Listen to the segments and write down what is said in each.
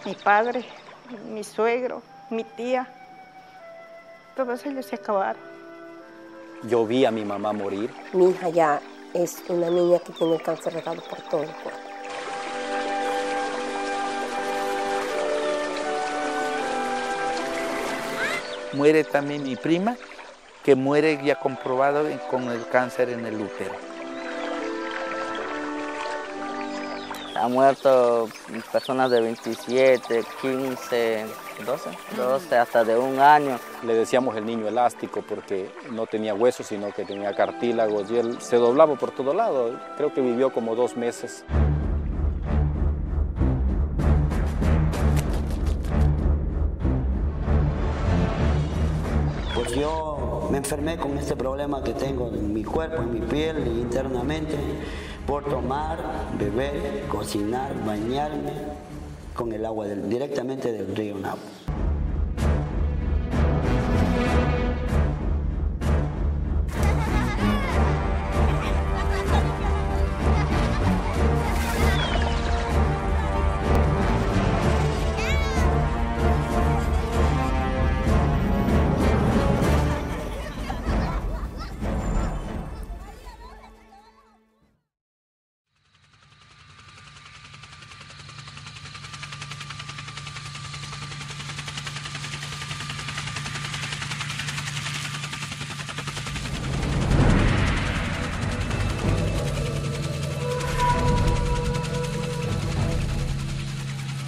mi padre, mi suegro, mi tía, todos ellos se acabaron. Yo vi a mi mamá morir. Mi hija ya es una niña que tiene cáncer regado por todo el cuerpo. Muere también mi prima, que muere ya comprobado con el cáncer en el útero. Han muerto personas de 27, 15, 12, hasta de 1 año. Le decíamos el niño elástico porque no tenía huesos, sino que tenía cartílagos y él se doblaba por todo lado. Creo que vivió como 2 meses. Pues yo me enfermé con este problema que tengo en mi cuerpo, en mi piel e internamente, por tomar, beber, cocinar, bañarme con el agua directamente del río Napo.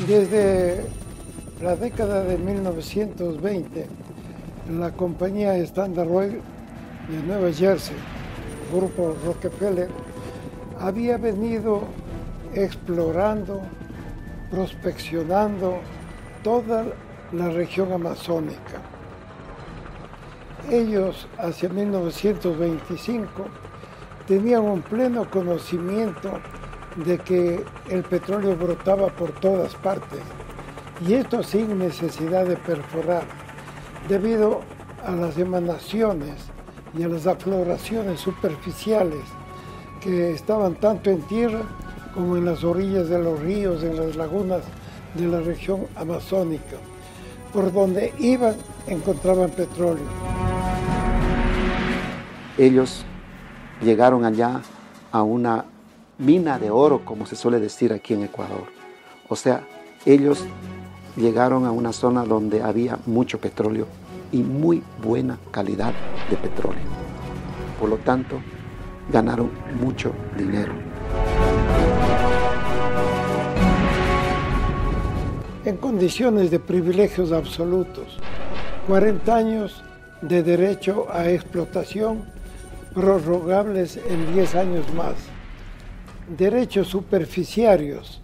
Desde la década de 1920, la compañía Standard Oil de Nueva Jersey, Grupo Rockefeller, había venido explorando, prospeccionando toda la región amazónica. Ellos, hacia 1925, tenían un pleno conocimiento de que el petróleo brotaba por todas partes, y esto sin necesidad de perforar, debido a las emanaciones y a las afloraciones superficiales que estaban tanto en tierra como en las orillas de los ríos, en las lagunas de la región amazónica. Por donde iban, encontraban petróleo. Ellos llegaron allá a una mina de oro, como se suele decir aquí en Ecuador. O sea, ellos llegaron a una zona donde había mucho petróleo y muy buena calidad de petróleo. Por lo tanto, ganaron mucho dinero. En condiciones de privilegios absolutos, 40 años de derecho a explotación prorrogables en 10 años más, derechos superficiarios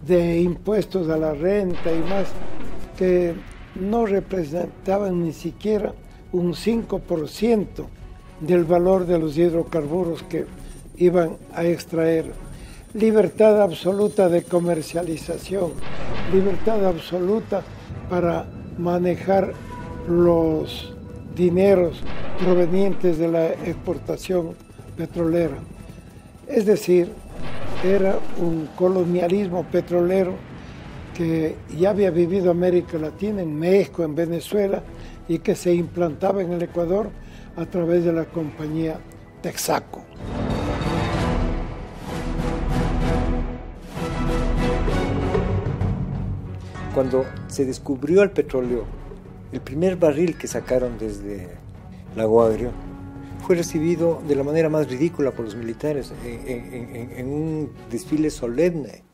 de impuestos a la renta y más que no representaban ni siquiera un 5% del valor de los hidrocarburos que iban a extraer. Libertad absoluta de comercialización, libertad absoluta para manejar los dineros provenientes de la exportación petrolera. Es decir, era un colonialismo petrolero que ya había vivido América Latina, en México, en Venezuela, y que se implantaba en el Ecuador a través de la compañía Texaco. Cuando se descubrió el petróleo, el primer barril que sacaron desde Lago Agrio fue recibido de la manera más ridícula por los militares en un desfile solemne.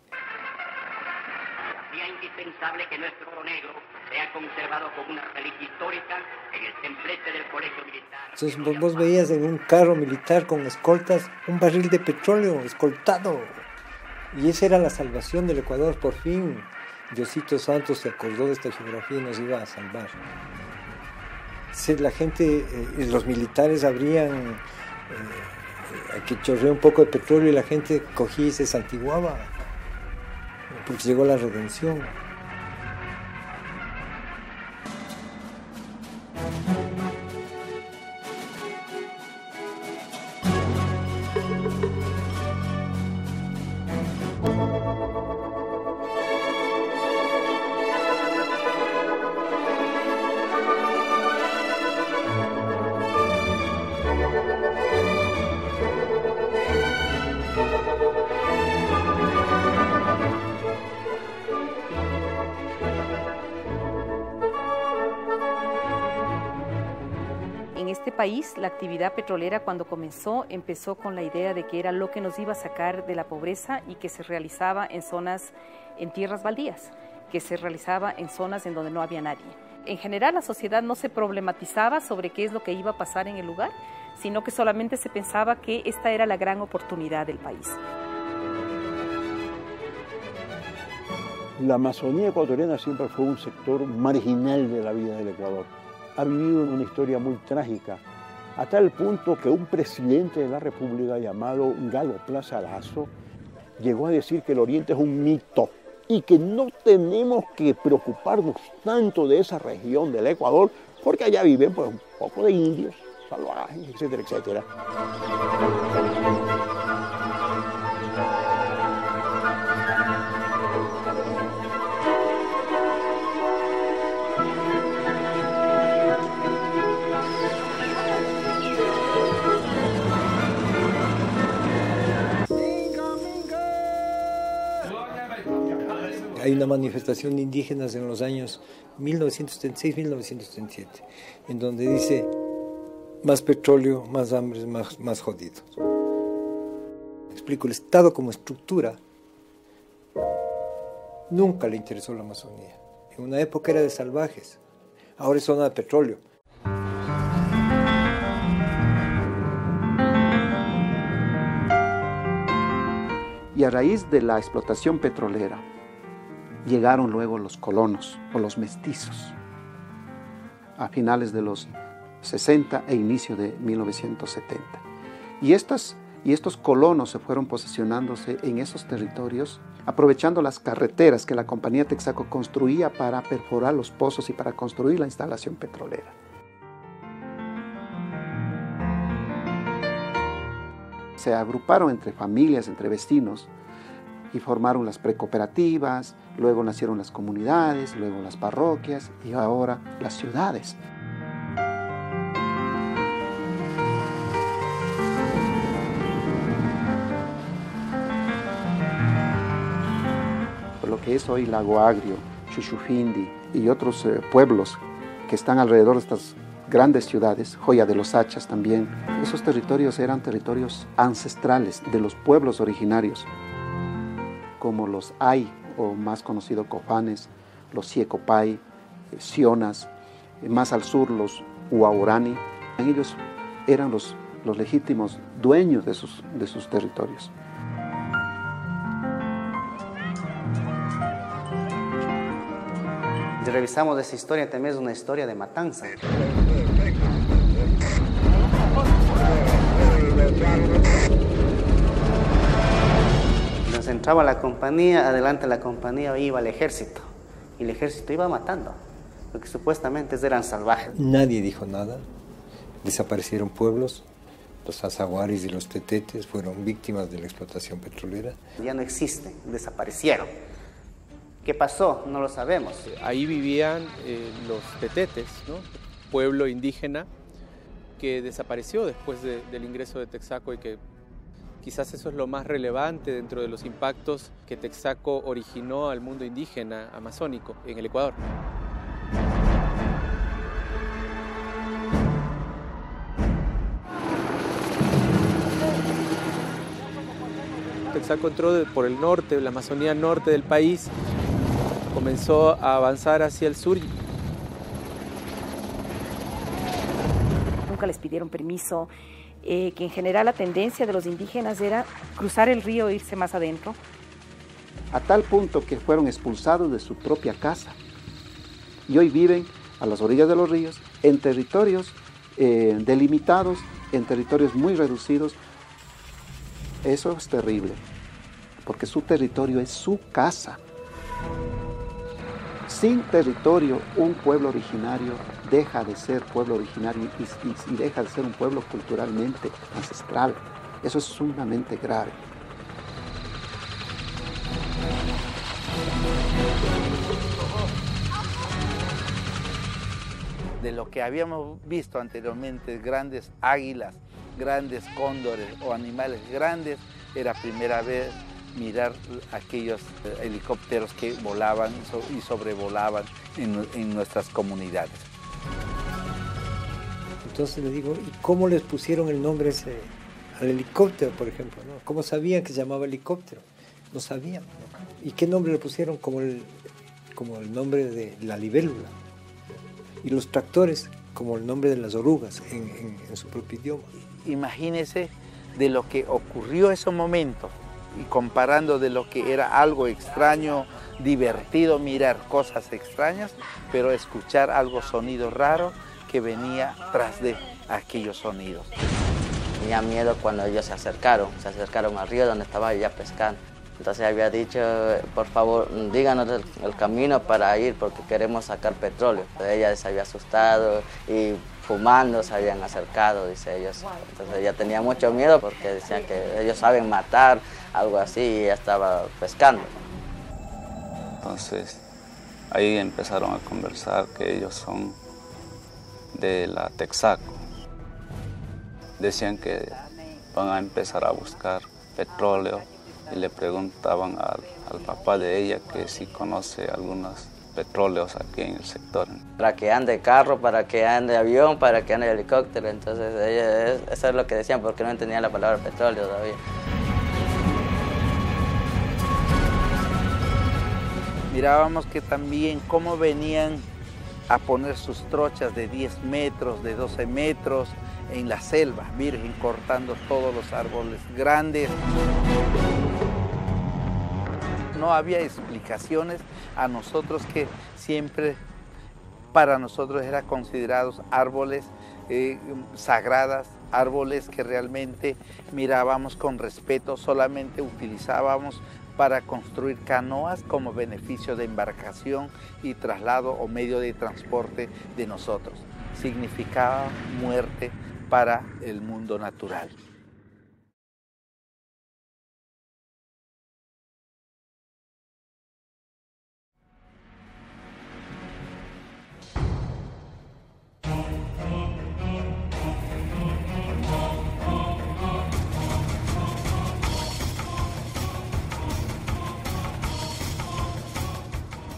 Hacía indispensable que nuestro oro negro sea conservado como una reliquia histórica en el templete del colegio militar. Entonces vos veías en un carro militar con escoltas un barril de petróleo escoltado. Y esa era la salvación del Ecuador. Por fin Diosito Santos se acordó de esta geografía y nos iba a salvar. La gente, los militares abrían que chorreó un poco de petróleo y la gente cogía y se santiguaba porque llegó la redención. este país, la actividad petrolera cuando empezó con la idea de que era lo que nos iba a sacar de la pobreza y que se realizaba en tierras baldías, que se realizaba en zonas en donde no había nadie. En general la sociedad no se problematizaba sobre qué es lo que iba a pasar en el lugar, sino que solamente se pensaba que esta era la gran oportunidad del país. La Amazonía ecuatoriana siempre fue un sector marginal de la vida del Ecuador. Ha vivido una historia muy trágica, a tal punto que un presidente de la República llamado Galo Plaza Lazo llegó a decir que el Oriente es un mito y que no tenemos que preocuparnos tanto de esa región del Ecuador porque allá viven pues, un poco de indios, salvajes, etcétera, etcétera. Hay una manifestación de indígenas en los años 1936-1937, en donde dice, más petróleo, más hambre, más jodidos. Explico, el Estado como estructura nunca le interesó la Amazonía. En una época era de salvajes, ahora es zona de petróleo. Y a raíz de la explotación petrolera, llegaron luego los colonos o los mestizos a finales de los 60 e inicio de 1970. Y estos colonos se fueron posicionándose en esos territorios, aprovechando las carreteras que la compañía Texaco construía para perforar los pozos y para construir la instalación petrolera. Se agruparon entre familias, entre vecinos, y formaron las precooperativas, luego nacieron las comunidades, luego las parroquias y ahora las ciudades. Por lo que es hoy Lago Agrio, Chuchufindi y otros pueblos que están alrededor de estas grandes ciudades, Joya de los Hachas también, esos territorios eran territorios ancestrales de los pueblos originarios, como los Ay, o más conocido Cofanes, los Siecopay, Sionas, más al sur los Huaorani. Ellos eran los legítimos dueños de sus territorios. Si revisamos esa historia, también es una historia de matanza. Entraba la compañía, adelante la compañía iba el ejército, y el ejército iba matando, porque supuestamente eran salvajes. Nadie dijo nada, desaparecieron pueblos, los azahuaris y los tetetes fueron víctimas de la explotación petrolera. Ya no existen, desaparecieron. ¿Qué pasó? No lo sabemos. Ahí vivían los tetetes, ¿no? Pueblo indígena que desapareció después del ingreso de Texaco y que quizás eso es lo más relevante dentro de los impactos que Texaco originó al mundo indígena amazónico en el Ecuador. Texaco entró por el norte, la Amazonía norte del país, comenzó a avanzar hacia el sur. Nunca les pidieron permiso. Que en general la tendencia de los indígenas era cruzar el río e irse más adentro. A tal punto que fueron expulsados de su propia casa y hoy viven a las orillas de los ríos, en territorios delimitados, en territorios muy reducidos. Eso es terrible, porque su territorio es su casa. Sin territorio, un pueblo originario deja de ser pueblo originario y deja de ser un pueblo culturalmente ancestral. Eso es sumamente grave. De lo que habíamos visto anteriormente, grandes águilas, grandes cóndores o animales grandes, era primera vez mirar aquellos helicópteros que volaban y sobrevolaban en nuestras comunidades. Entonces le digo, ¿y cómo les pusieron el nombre ese al helicóptero, por ejemplo, ¿no? ¿Cómo sabían que se llamaba helicóptero? No sabían, ¿no? ¿Y qué nombre le pusieron? Como el nombre de la libélula. Y los tractores como el nombre de las orugas en su propio idioma. Imagínese de lo que ocurrió esos momentos y comparando de lo que era algo extraño, divertido mirar cosas extrañas, pero escuchar algo sonido raro que venía tras de aquellos sonidos. Tenía miedo cuando ellos se acercaron al río donde estaba ella pescando. Entonces había dicho, por favor, díganos el camino para ir porque queremos sacar petróleo. Ella se había asustado y fumando se habían acercado, dice ellos. Entonces ella tenía mucho miedo porque decían que ellos saben matar, algo así, y ella estaba pescando. Entonces ahí empezaron a conversar que ellos son de la Texaco. Decían que van a empezar a buscar petróleo y le preguntaban al papá de ella que si conoce algunos petróleos aquí en el sector. Para que ande carro, para que ande avión, para que ande helicóptero. Entonces eso es lo que decían porque no entendían la palabra petróleo todavía. Mirábamos que también cómo venían a poner sus trochas de 10 metros, de 12 metros en la selva virgen, cortando todos los árboles grandes. No había explicaciones a nosotros que siempre para nosotros eran considerados árboles sagradas, árboles que realmente mirábamos con respeto, solamente utilizábamos para construir canoas como beneficio de embarcación y traslado o medio de transporte de nosotros. Significaba muerte para el mundo natural.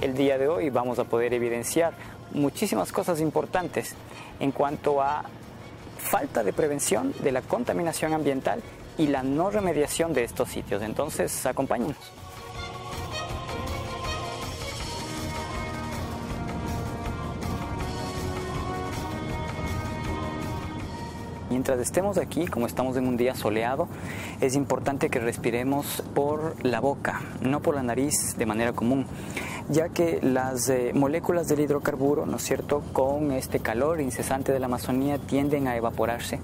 El día de hoy vamos a poder evidenciar muchísimas cosas importantes en cuanto a falta de prevención de la contaminación ambiental y la no remediación de estos sitios. Entonces, acompáñenos. Mientras estemos aquí, como estamos en un día soleado, es importante que respiremos por la boca, no por la nariz de manera común, ya que las moléculas del hidrocarburo, ¿no es cierto?, con este calor incesante de la Amazonía tienden a evaporarse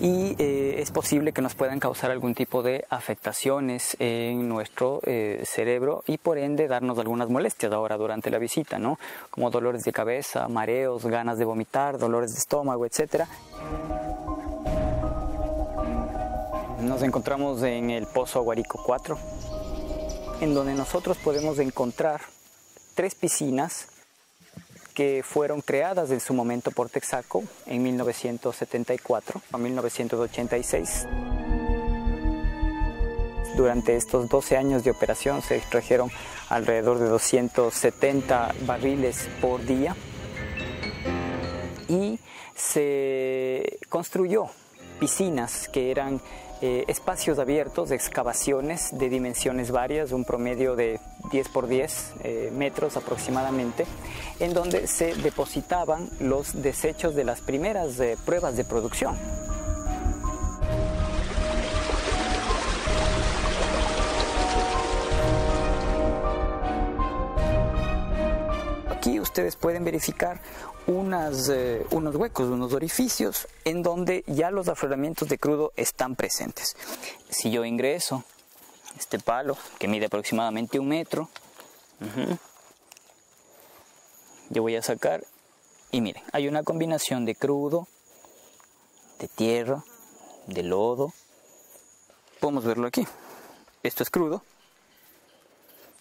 y es posible que nos puedan causar algún tipo de afectaciones en nuestro cerebro y por ende darnos algunas molestias ahora durante la visita, ¿no?, como dolores de cabeza, mareos, ganas de vomitar, dolores de estómago, etc. Nos encontramos en el Pozo Aguarico 4, en donde nosotros podemos encontrar 3 piscinas que fueron creadas en su momento por Texaco en 1974 a 1986. Durante estos 12 años de operación se extrajeron alrededor de 270 barriles por día y se construyó piscinas que eran espacios abiertos de excavaciones de dimensiones varias, un promedio de 10 por 10 metros aproximadamente, en donde se depositaban los desechos de las primeras pruebas de producción. Aquí ustedes pueden verificar unos huecos, unos orificios en donde ya los afloramientos de crudo están presentes. Si yo ingreso este palo que mide aproximadamente 1 metro, yo voy a sacar y miren, hay una combinación de crudo, de tierra, de lodo. Podemos verlo aquí. Esto es crudo,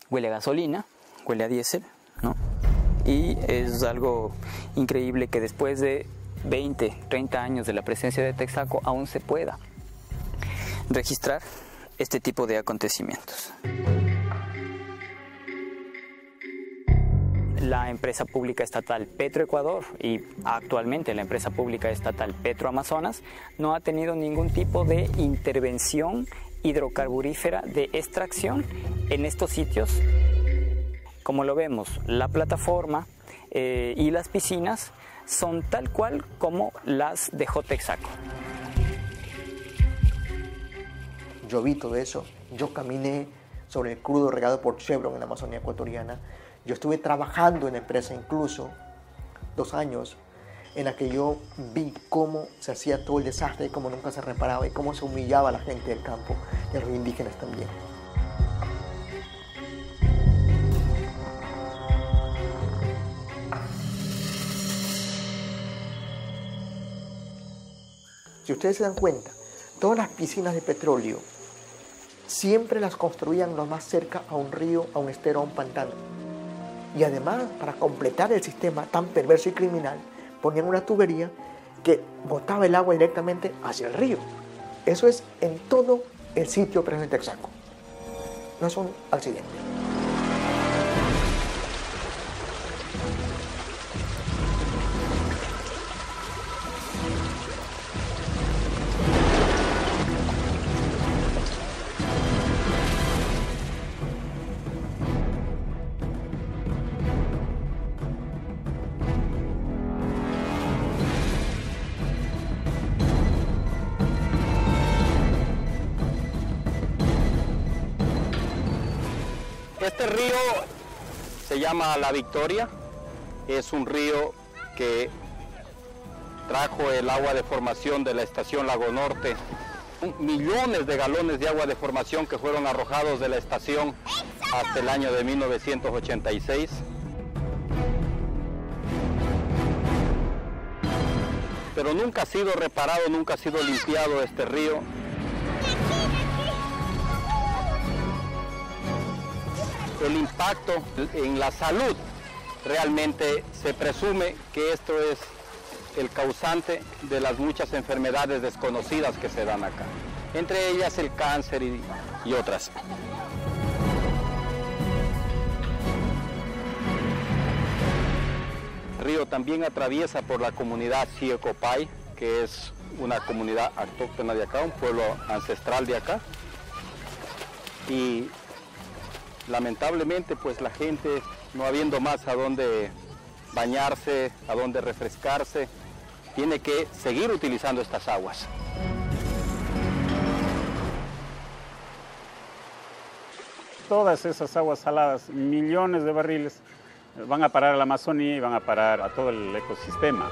huele a gasolina, huele a diésel, ¿no? Y es algo increíble que después de 20, 30 años de la presencia de Texaco aún se pueda registrar este tipo de acontecimientos. la empresa pública estatal Petroecuador y actualmente la empresa pública estatal Petroamazonas no ha tenido ningún tipo de intervención hidrocarburífera de extracción en estos sitios. Como lo vemos, la plataforma y las piscinas son tal cual como las dejó Texaco. Yo vi todo eso. Yo caminé sobre el crudo regado por Chevron en la Amazonía ecuatoriana. Yo estuve trabajando en la empresa incluso 2 años en la que yo vi cómo se hacía todo el desastre, cómo nunca se reparaba y cómo se humillaba a la gente del campo y a los indígenas también. Si ustedes se dan cuenta, todas las piscinas de petróleo siempre las construían lo más cerca a un río, a un estero, a un pantano. Y además, para completar el sistema tan perverso y criminal, ponían una tubería que botaba el agua directamente hacia el río. Eso es en todo el sitio presente en Texaco. No es un accidente. Este río se llama La Victoria, es un río que trajo el agua de formación de la estación Lago Norte. Millones de galones de agua de formación que fueron arrojados de la estación hasta el año de 1986. Pero nunca ha sido reparado, nunca ha sido limpiado este río. El impacto en la salud, realmente se presume que esto es el causante de las muchas enfermedades desconocidas que se dan acá, entre ellas el cáncer y otras. El río también atraviesa por la comunidad Siecopay, que es una comunidad autóctona de acá, un pueblo ancestral de acá. Y lamentablemente, pues la gente, no habiendo más a dónde bañarse, a dónde refrescarse, tiene que seguir utilizando estas aguas. Todas esas aguas saladas, millones de barriles, van a parar a la Amazonía y van a parar a todo el ecosistema.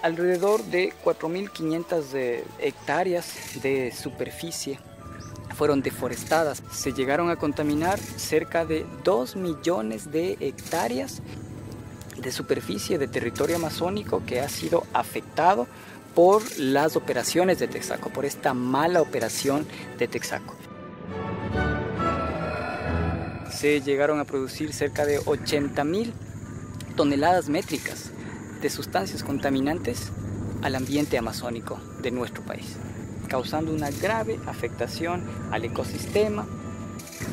Alrededor de 4.500 hectáreas de superficie fueron deforestadas. Se llegaron a contaminar cerca de 2 millones de hectáreas de superficie de territorio amazónico que ha sido afectado por las operaciones de Texaco, por esta mala operación de Texaco. Se llegaron a producir cerca de 80.000 toneladas métricas de sustancias contaminantes al ambiente amazónico de nuestro país, causando una grave afectación al ecosistema,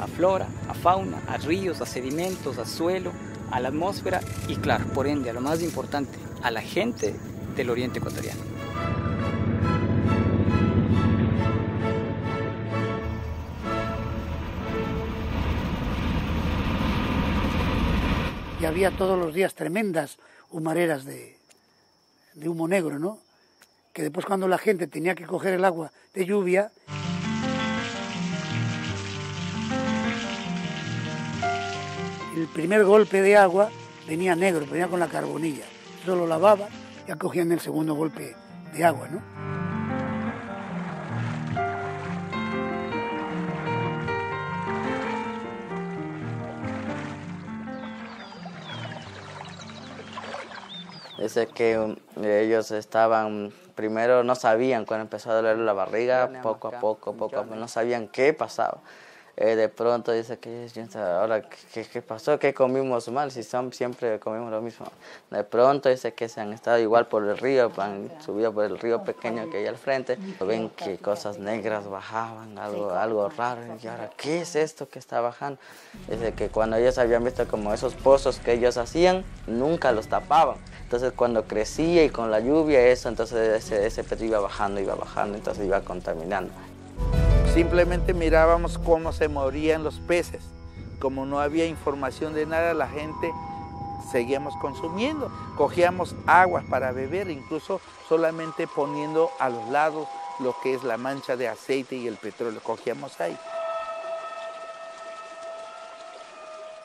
a flora, a fauna, a ríos, a sedimentos, a suelo, a la atmósfera y, claro, por ende, a lo más importante, a la gente del oriente ecuatoriano. Y había todos los días tremendas humareras de humo negro, ¿no? Que después, cuando la gente tenía que coger el agua de lluvia, el primer golpe de agua venía negro, venía con la carbonilla. Eso lo lavaba y ya cogían el segundo golpe de agua, ¿no? Dice que ellos estaban, primero no sabían, cuando empezó a doler la barriga, poco a poco, no sabían qué pasaba. De pronto dice que ahora ¿qué pasó? ¿Qué comimos mal? Si siempre comimos lo mismo. De pronto dice que se han estado igual por el río, han subido por el río pequeño que hay al frente. Ven que cosas negras bajaban, algo raro. Y ahora, ¿qué es esto que está bajando? Dice que cuando ellos habían visto como esos pozos que ellos hacían, nunca los tapaban. Entonces cuando crecía y con la lluvia eso, entonces ese petro iba bajando, entonces iba contaminando. Simplemente mirábamos cómo se morían los peces. Como no había información de nada, la gente seguíamos consumiendo. Cogíamos aguas para beber, incluso solamente poniendo a los lados lo que es la mancha de aceite y el petróleo. Cogíamos ahí.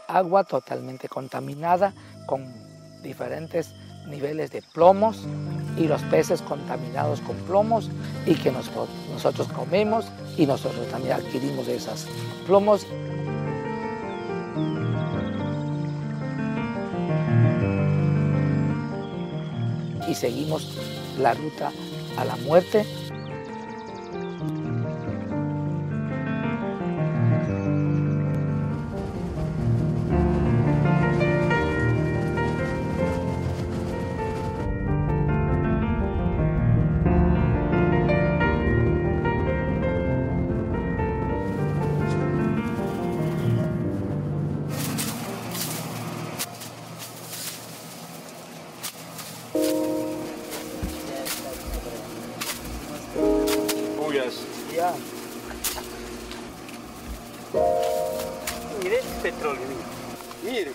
Agua totalmente contaminada con diferentes niveles de plomos y los peces contaminados con plomos y que nosotros comemos y nosotros también adquirimos esos plomos. Y seguimos la ruta a la muerte. Ya. Mire el petróleo, mire.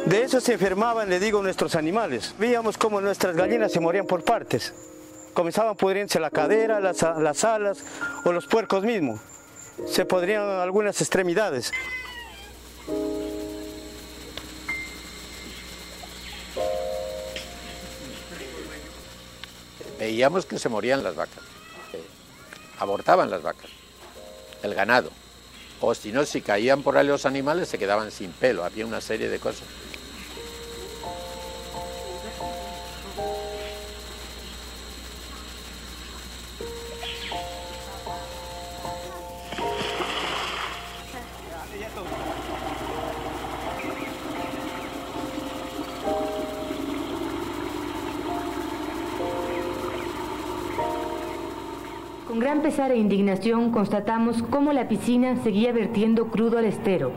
De eso se enfermaban, le digo, nuestros animales. Veíamos cómo nuestras gallinas se morían por partes. Comenzaban a pudrirse la cadera, las alas o los puercos mismos. Se podrían algunas extremidades. Veíamos que se morían las vacas, abortaban las vacas, el ganado, o si no, si caían por ahí los animales se quedaban sin pelo, había una serie de cosas. Con gran pesar e indignación constatamos cómo la piscina seguía vertiendo crudo al estero.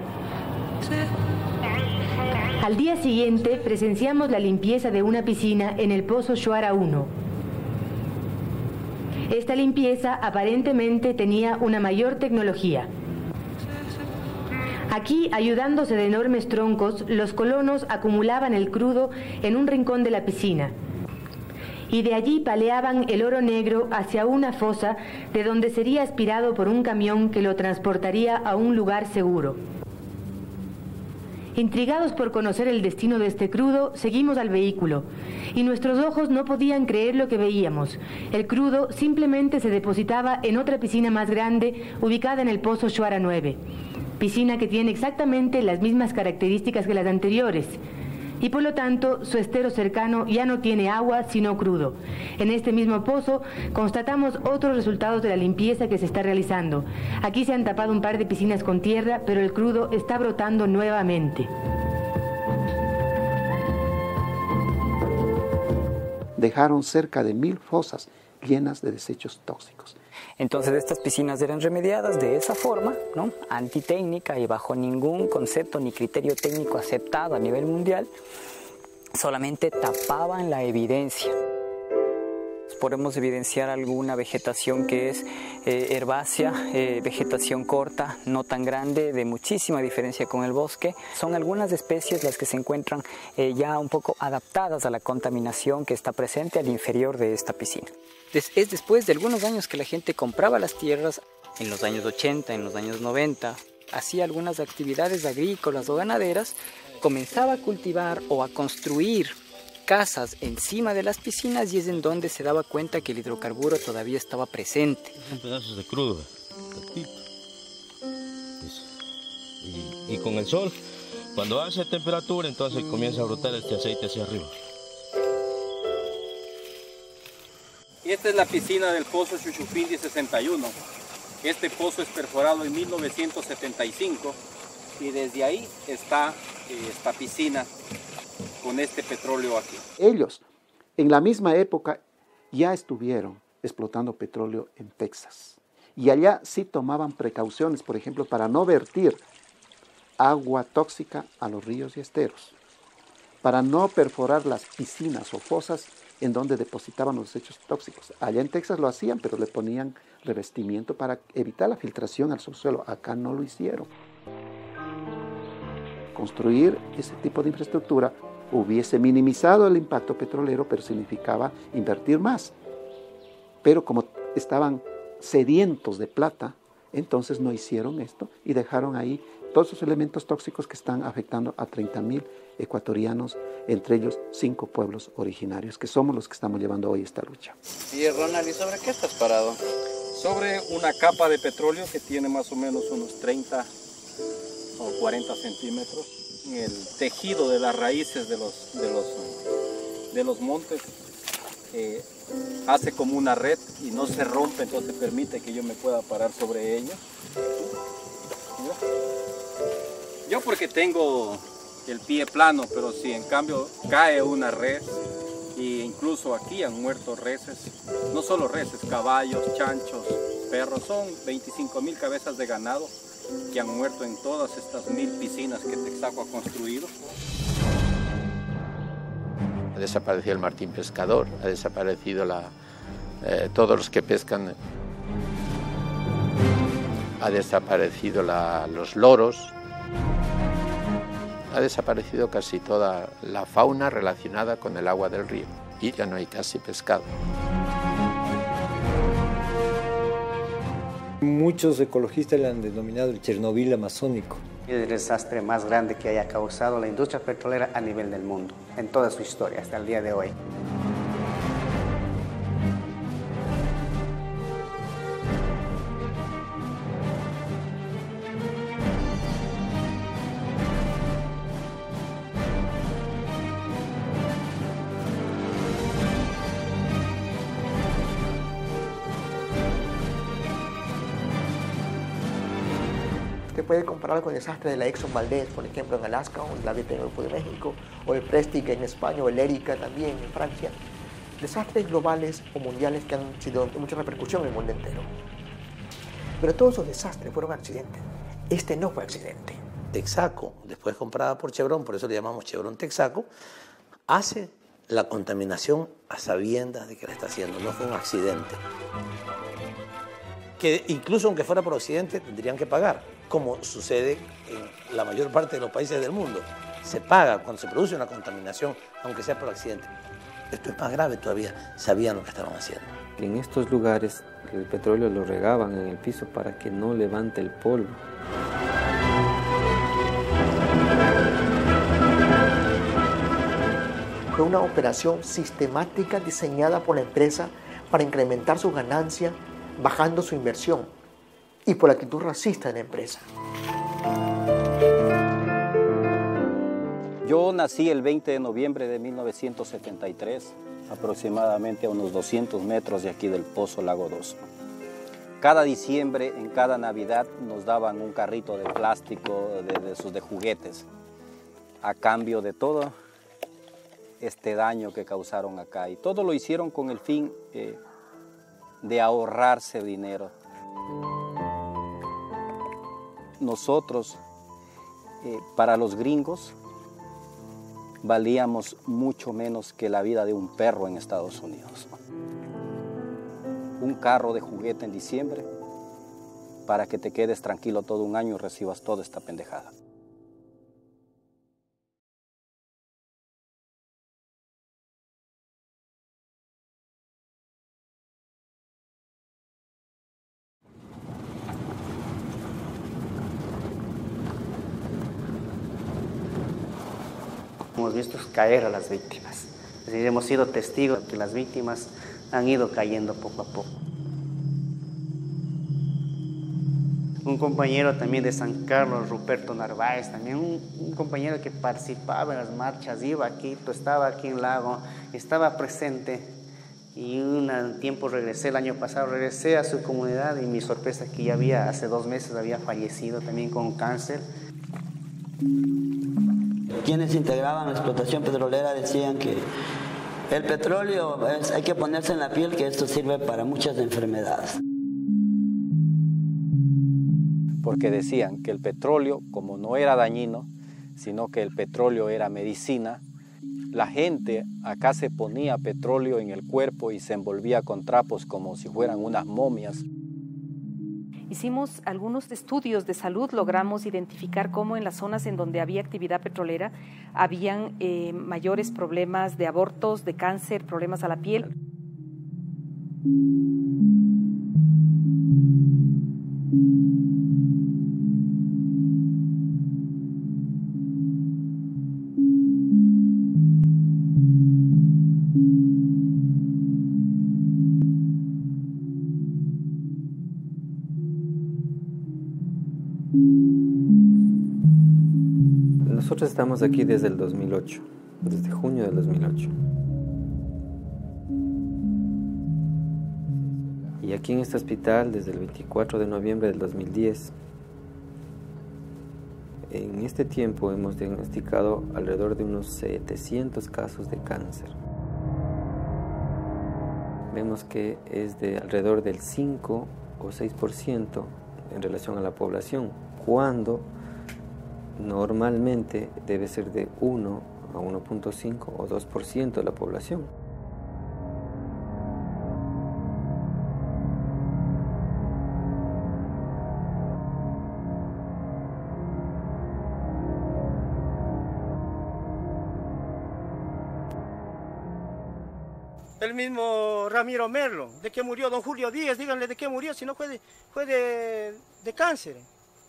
Al día siguiente presenciamos la limpieza de una piscina en el pozo Shuara 1. Esta limpieza aparentemente tenía una mayor tecnología. Aquí, ayudándose de enormes troncos, los colonos acumulaban el crudo en un rincón de la piscina. Y de allí paleaban el oro negro hacia una fosa de donde sería aspirado por un camión que lo transportaría a un lugar seguro. Intrigados por conocer el destino de este crudo, seguimos al vehículo y nuestros ojos no podían creer lo que veíamos. El crudo simplemente se depositaba en otra piscina más grande ubicada en el pozo Shuara 9, piscina que tiene exactamente las mismas características que las anteriores. Y por lo tanto su estero cercano ya no tiene agua sino crudo. En este mismo pozo constatamos otros resultados de la limpieza que se está realizando. Aquí se han tapado un par de piscinas con tierra, pero el crudo está brotando nuevamente. Dejaron cerca de 1000 fosas llenas de desechos tóxicos. Entonces estas piscinas eran remediadas de esa forma, ¿no? Antitécnica y bajo ningún concepto ni criterio técnico aceptado a nivel mundial, solamente tapaban la evidencia. Podemos evidenciar alguna vegetación que es herbácea, vegetación corta, no tan grande, de muchísima diferencia con el bosque. Son algunas especies las que se encuentran ya un poco adaptadas a la contaminación que está presente al inferior de esta piscina. Es después de algunos años que la gente compraba las tierras, en los años 80, en los años 90, hacía algunas actividades agrícolas o ganaderas, comenzaba a cultivar o a construir casas encima de las piscinas y es en donde se daba cuenta que el hidrocarburo todavía estaba presente. Son pedazos de crudo, y con el sol, cuando hace temperatura, entonces comienza a brotar este aceite hacia arriba. Esta es la piscina del pozo Chuchupindi 61. Este pozo es perforado en 1975 y desde ahí está esta piscina con este petróleo aquí. Ellos, en la misma época, ya estuvieron explotando petróleo en Texas. Y allá sí tomaban precauciones, por ejemplo, para no vertir agua tóxica a los ríos y esteros, para no perforar las piscinas o fosas en donde depositaban los desechos tóxicos. Allá en Texas lo hacían, pero le ponían revestimiento para evitar la filtración al subsuelo. Acá no lo hicieron. Construir ese tipo de infraestructura hubiese minimizado el impacto petrolero, pero significaba invertir más. Pero como estaban sedientos de plata, entonces no hicieron esto y dejaron ahí todos esos elementos tóxicos que están afectando a 30.000 ecuatorianos, entre ellos 5 pueblos originarios, que somos los que estamos llevando hoy esta lucha. Y Ronald, ¿y sobre qué estás parado? Sobre una capa de petróleo que tiene más o menos unos 30 o 40 centímetros. El tejido de las raíces de los montes hace como una red y no se rompe, entonces permite que yo me pueda parar sobre ello. Mira. Yo porque tengo el pie plano, pero si en cambio cae una res, e incluso aquí han muerto reses, no solo reses, caballos, chanchos, perros, son 25.000 cabezas de ganado que han muerto en todas estas 1.000 piscinas que Texaco ha construido. Ha desaparecido el martín pescador, ha desaparecido todos los que pescan, ha desaparecido los loros, ha desaparecido casi toda la fauna relacionada con el agua del río y ya no hay casi pescado. Muchos ecologistas le han denominado el Chernobyl amazónico. El desastre más grande que haya causado la industria petrolera a nivel del mundo, en toda su historia, hasta el día de hoy. Se puede comparar con el desastre de la Exxon Valdez, por ejemplo, en Alaska, o la BP en el Golfo de México, o el Prestige en España, o el Erika también en Francia. Desastres globales o mundiales que han sido de mucha repercusión en el mundo entero. Pero todos esos desastres fueron accidentes. Este no fue accidente. Texaco, después comprada por Chevron, por eso le llamamos Chevron Texaco, hace la contaminación a sabiendas de que la está haciendo, no fue un accidente. Que incluso aunque fuera por accidente tendrían que pagar, como sucede en la mayor parte de los países del mundo. Se paga cuando se produce una contaminación, aunque sea por accidente. Esto es más grave todavía, sabían lo que estaban haciendo. En estos lugares el petróleo lo regaban en el piso para que no levante el polvo. Fue una operación sistemática diseñada por la empresa para incrementar su ganancia, bajando su inversión, y por la actitud racista de la empresa. Yo nací el 20 de noviembre de 1973, aproximadamente a unos 200 metros de aquí del Pozo Lago 2. Cada diciembre, en cada Navidad, nos daban un carrito de plástico, de esos de juguetes, a cambio de todo este daño que causaron acá. Y todo lo hicieron con el fin de ahorrarse dinero. Nosotros, para los gringos, valíamos mucho menos que la vida de un perro en Estados Unidos. Un carro de juguete en diciembre para que te quedes tranquilo todo un año y recibas toda esta pendejada. Hemos visto caer a las víctimas. Es decir, hemos sido testigos de que las víctimas han ido cayendo poco a poco. Un compañero también de San Carlos, Ruperto Narváez, también un compañero que participaba en las marchas, iba a Quito, estaba aquí en Lago, estaba presente. Y un tiempo regresé, el año pasado regresé a su comunidad y mi sorpresa es que ya hace 2 meses había fallecido también con cáncer. Quienes integraban la explotación petrolera decían que el petróleo hay que ponerse en la piel, que esto sirve para muchas enfermedades. Porque decían que el petróleo, como no era dañino, sino que el petróleo era medicina, la gente acá se ponía petróleo en el cuerpo y se envolvía con trapos como si fueran unas momias. Hicimos algunos estudios de salud, logramos identificar cómo en las zonas en donde había actividad petrolera habían mayores problemas de abortos, de cáncer, problemas a la piel. Nosotros estamos aquí desde el 2008, desde junio del 2008. Y aquí en este hospital desde el 24 de noviembre del 2010. En este tiempo hemos diagnosticado alrededor de unos 700 casos de cáncer. Vemos que es de alrededor del 5 o 6% en relación a la población, cuando normalmente debe ser de 1 a 1.5 o 2% de la población. El mismo Ramiro Merlo, ¿de qué murió? Don Julio Díaz, díganle de qué murió, si no fue de cáncer.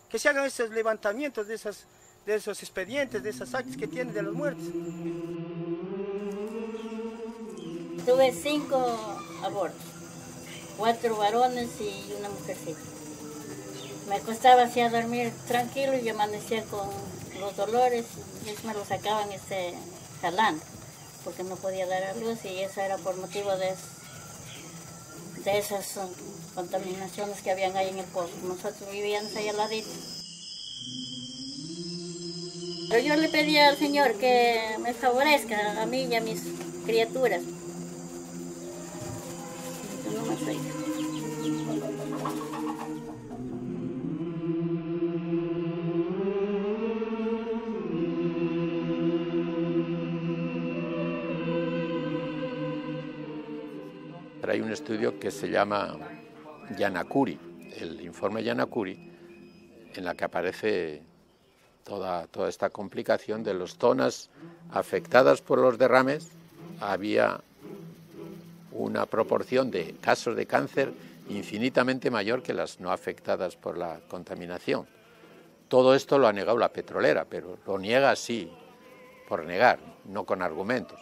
Que se hagan esos levantamientos de esos expedientes, de esas actas que tienen de los muertos. Tuve 5 abortos, 4 varones y una mujercita. Me acostaba así a dormir tranquilo y amanecía con los dolores y ellos me lo sacaban jalando, porque no podía dar a luz y eso era por motivo de esas contaminaciones que habían ahí en el pozo. Nosotros vivíamos ahí al ladito. Pero yo le pedí al Señor que me favorezca a mí y a mis criaturas. Yo no me soy. Hay un estudio que se llama Yanakuri, el informe Yanakuri, en la que aparece toda esta complicación de las zonas afectadas por los derrames. Había una proporción de casos de cáncer infinitamente mayor que las no afectadas por la contaminación. Todo esto lo ha negado la petrolera, pero lo niega así, por negar, no con argumentos.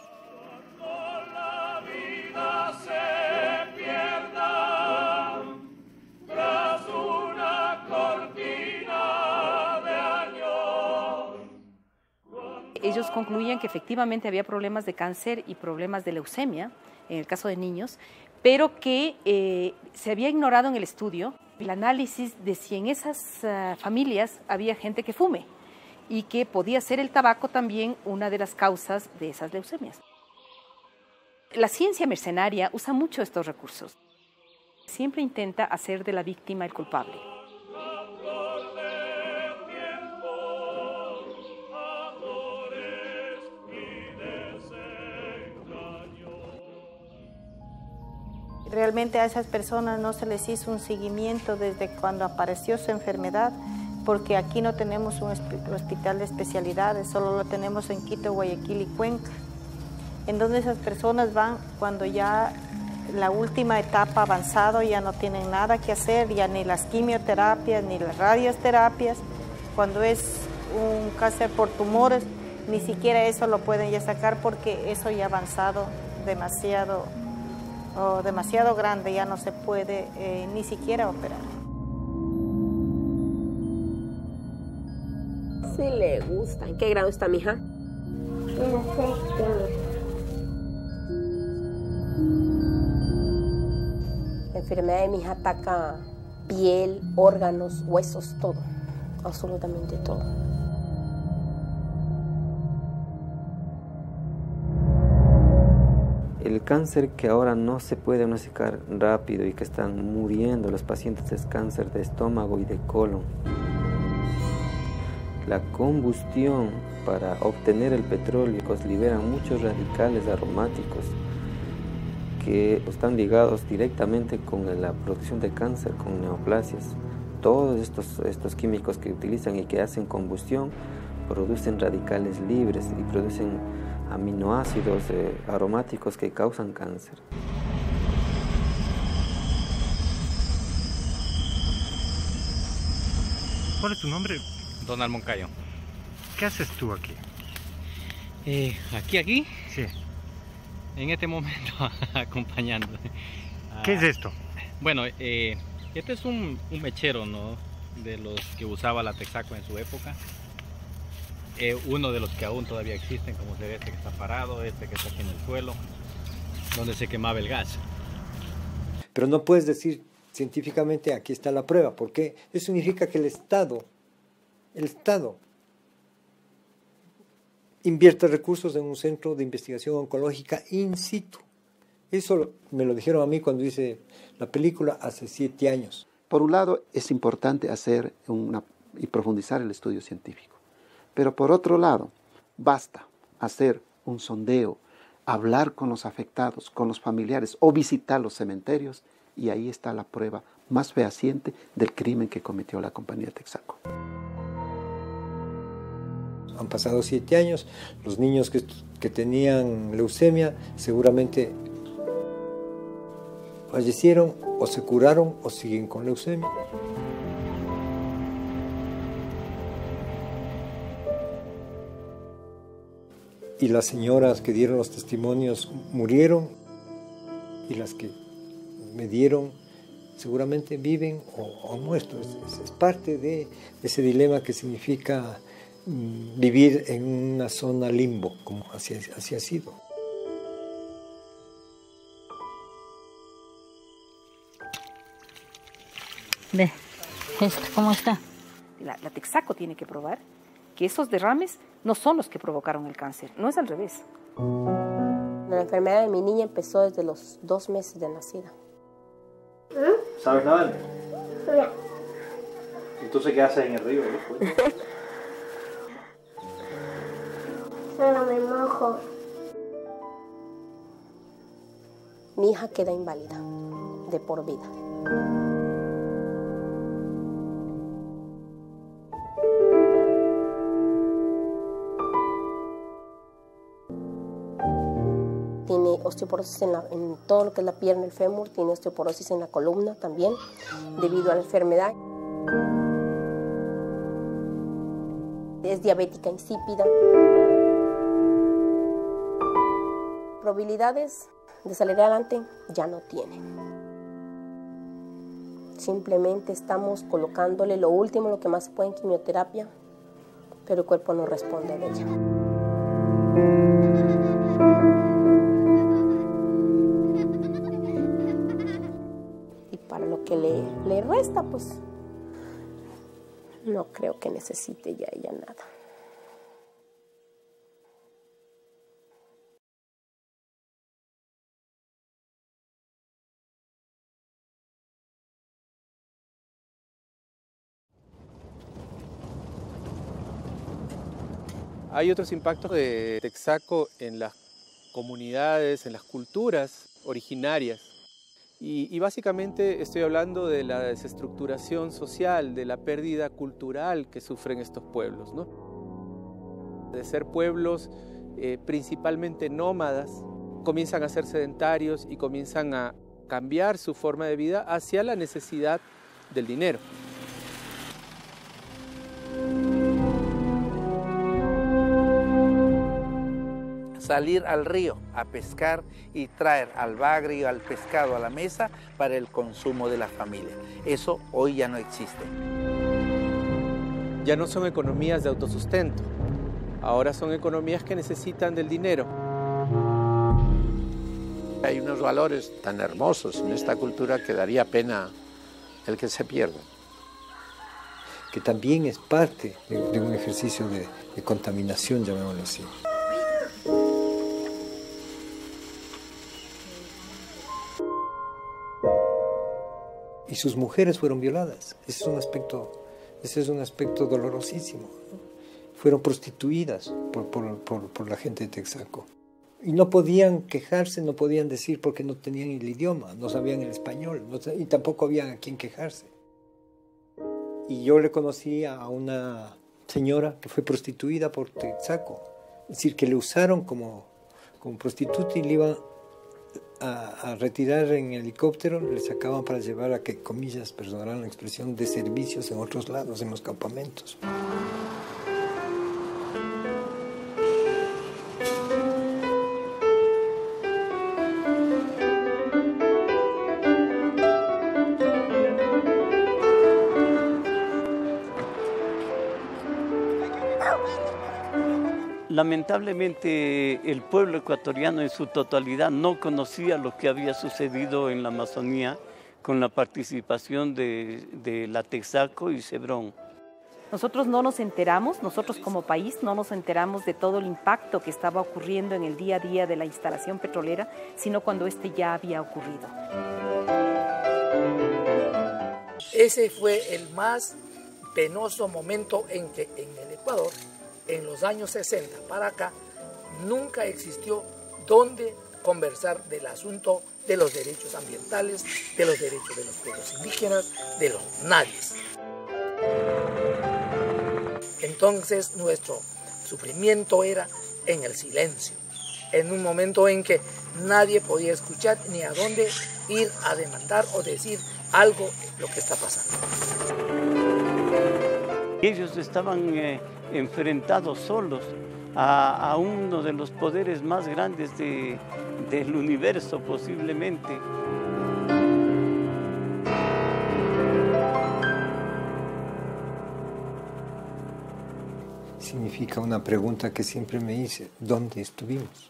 Ellos concluían que efectivamente había problemas de cáncer y problemas de leucemia, en el caso de niños, pero que se había ignorado en el estudio el análisis de si en esas familias había gente que fume y que podía ser el tabaco también una de las causas de esas leucemias. La ciencia mercenaria usa mucho estos recursos. Siempre intenta hacer de la víctima el culpable. Realmente a esas personas no se les hizo un seguimiento desde cuando apareció su enfermedad, porque aquí no tenemos un hospital de especialidades, solo lo tenemos en Quito, Guayaquil y Cuenca, en donde esas personas van cuando ya la última etapa avanzado, ya no tienen nada que hacer, ya ni las quimioterapias, ni las radioterapias, cuando es un cáncer por tumores, ni siquiera eso lo pueden ya sacar porque eso ya ha avanzado demasiado grande, ya no se puede ni siquiera operar. Sí le gusta. ¿En qué grado está mi hija? En séptimo. La enfermedad de mi hija ataca piel, órganos, huesos, todo. Absolutamente todo. El cáncer que ahora no se puede diagnosticar rápido y que están muriendo los pacientes es cáncer de estómago y de colon. La combustión para obtener el petróleo liberan muchos radicales aromáticos que están ligados directamente con la producción de cáncer, con neoplasias. Todos estos químicos que utilizan y que hacen combustión producen radicales libres y producen aminoácidos aromáticos que causan cáncer. ¿Cuál es tu nombre? Donald Moncayo. ¿Qué haces tú aquí? ¿Aquí? Sí. En este momento acompañando. ¿Qué es esto? Bueno, este es un mechero, ¿no? De los que usaba la Texaco en su época. Uno de los que aún todavía existen, como se ve, este que está parado, este que está aquí en el suelo, donde se quemaba el gas. Pero no puedes decir científicamente aquí está la prueba, porque eso significa que el Estado invierte recursos en un centro de investigación oncológica in situ. Eso me lo dijeron a mí cuando hice la película hace 7 años. Por un lado, es importante hacer y profundizar el estudio científico. Pero por otro lado, basta hacer un sondeo, hablar con los afectados, con los familiares o visitar los cementerios y ahí está la prueba más fehaciente del crimen que cometió la compañía Texaco. Han pasado 7 años, los niños que tenían leucemia seguramente fallecieron o se curaron o siguen con leucemia. Y las señoras que dieron los testimonios murieron y las que me dieron seguramente viven o han muerto. Es parte de ese dilema que significa vivir en una zona limbo, como así ha sido. Ve, ¿cómo está? La Texaco tiene que probar que esos derrames no son los que provocaron el cáncer, no es al revés. La enfermedad de mi niña empezó desde los 2 meses de nacida. ¿Sabes nadar? No. Entonces, ¿qué haces en el río? Solo me mojo. Mi hija queda inválida de por vida. Tiene osteoporosis en todo lo que es la pierna, el fémur, tiene osteoporosis en la columna también, debido a la enfermedad. Es diabética insípida. Probabilidades de salir adelante ya no tiene. Simplemente estamos colocándole lo último, lo que más se puede en quimioterapia, pero el cuerpo no responde de ella. Para lo que le resta, pues no creo que necesite ya ella nada. Hay otros impactos de Texaco en las comunidades, en las culturas originarias. Y básicamente estoy hablando de la desestructuración social, de la pérdida cultural que sufren estos pueblos, ¿no? De ser pueblos principalmente nómadas, comienzan a ser sedentarios y comienzan a cambiar su forma de vida hacia la necesidad del dinero. Salir al río a pescar y traer al bagre y al pescado a la mesa para el consumo de la familia. Eso hoy ya no existe. ya no son economías de autosustento, ahora son economías que necesitan del dinero. Hay unos valores tan hermosos en esta cultura que daría pena el que se pierdan. Que también es parte de un ejercicio de contaminación, llamémoslo así. Y sus mujeres fueron violadas. Ese es un aspecto dolorosísimo, ¿no? Fueron prostituidas por la gente de Texaco. Y no podían quejarse, no podían decir porque no tenían el idioma, no sabían el español, y tampoco había a quien quejarse. Y yo le conocí a una señora que fue prostituida por Texaco. Es decir, que le usaron como prostituta y le iban a retirar en helicóptero, le sacaban para llevar a que, comillas, perdonarán la expresión, de servicios en otros lados, en los campamentos. Lamentablemente el pueblo ecuatoriano en su totalidad no conocía lo que había sucedido en la Amazonía con la participación de la Texaco y Cebrón. Nosotros no nos enteramos, nosotros como país no nos enteramos de todo el impacto que estaba ocurriendo en el día a día de la instalación petrolera, sino cuando este ya había ocurrido. Ese fue el más penoso momento en que en el Ecuador, en los años 60 para acá, nunca existió donde conversar del asunto de los derechos ambientales, de los derechos de los pueblos indígenas, de los nadies. Entonces nuestro sufrimiento era en el silencio, en un momento en que nadie podía escuchar ni a dónde ir a demandar o decir algo lo que está pasando. Ellos estaban enfrentados solos a uno de los poderes más grandes del universo posiblemente. Significa una pregunta que siempre me hice: ¿dónde estuvimos?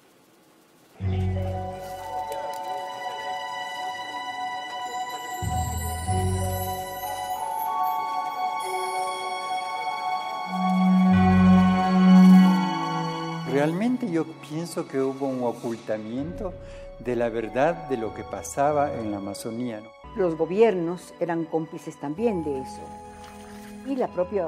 Realmente yo pienso que hubo un ocultamiento de la verdad de lo que pasaba en la Amazonía, ¿no? Los gobiernos eran cómplices también de eso. Y la propia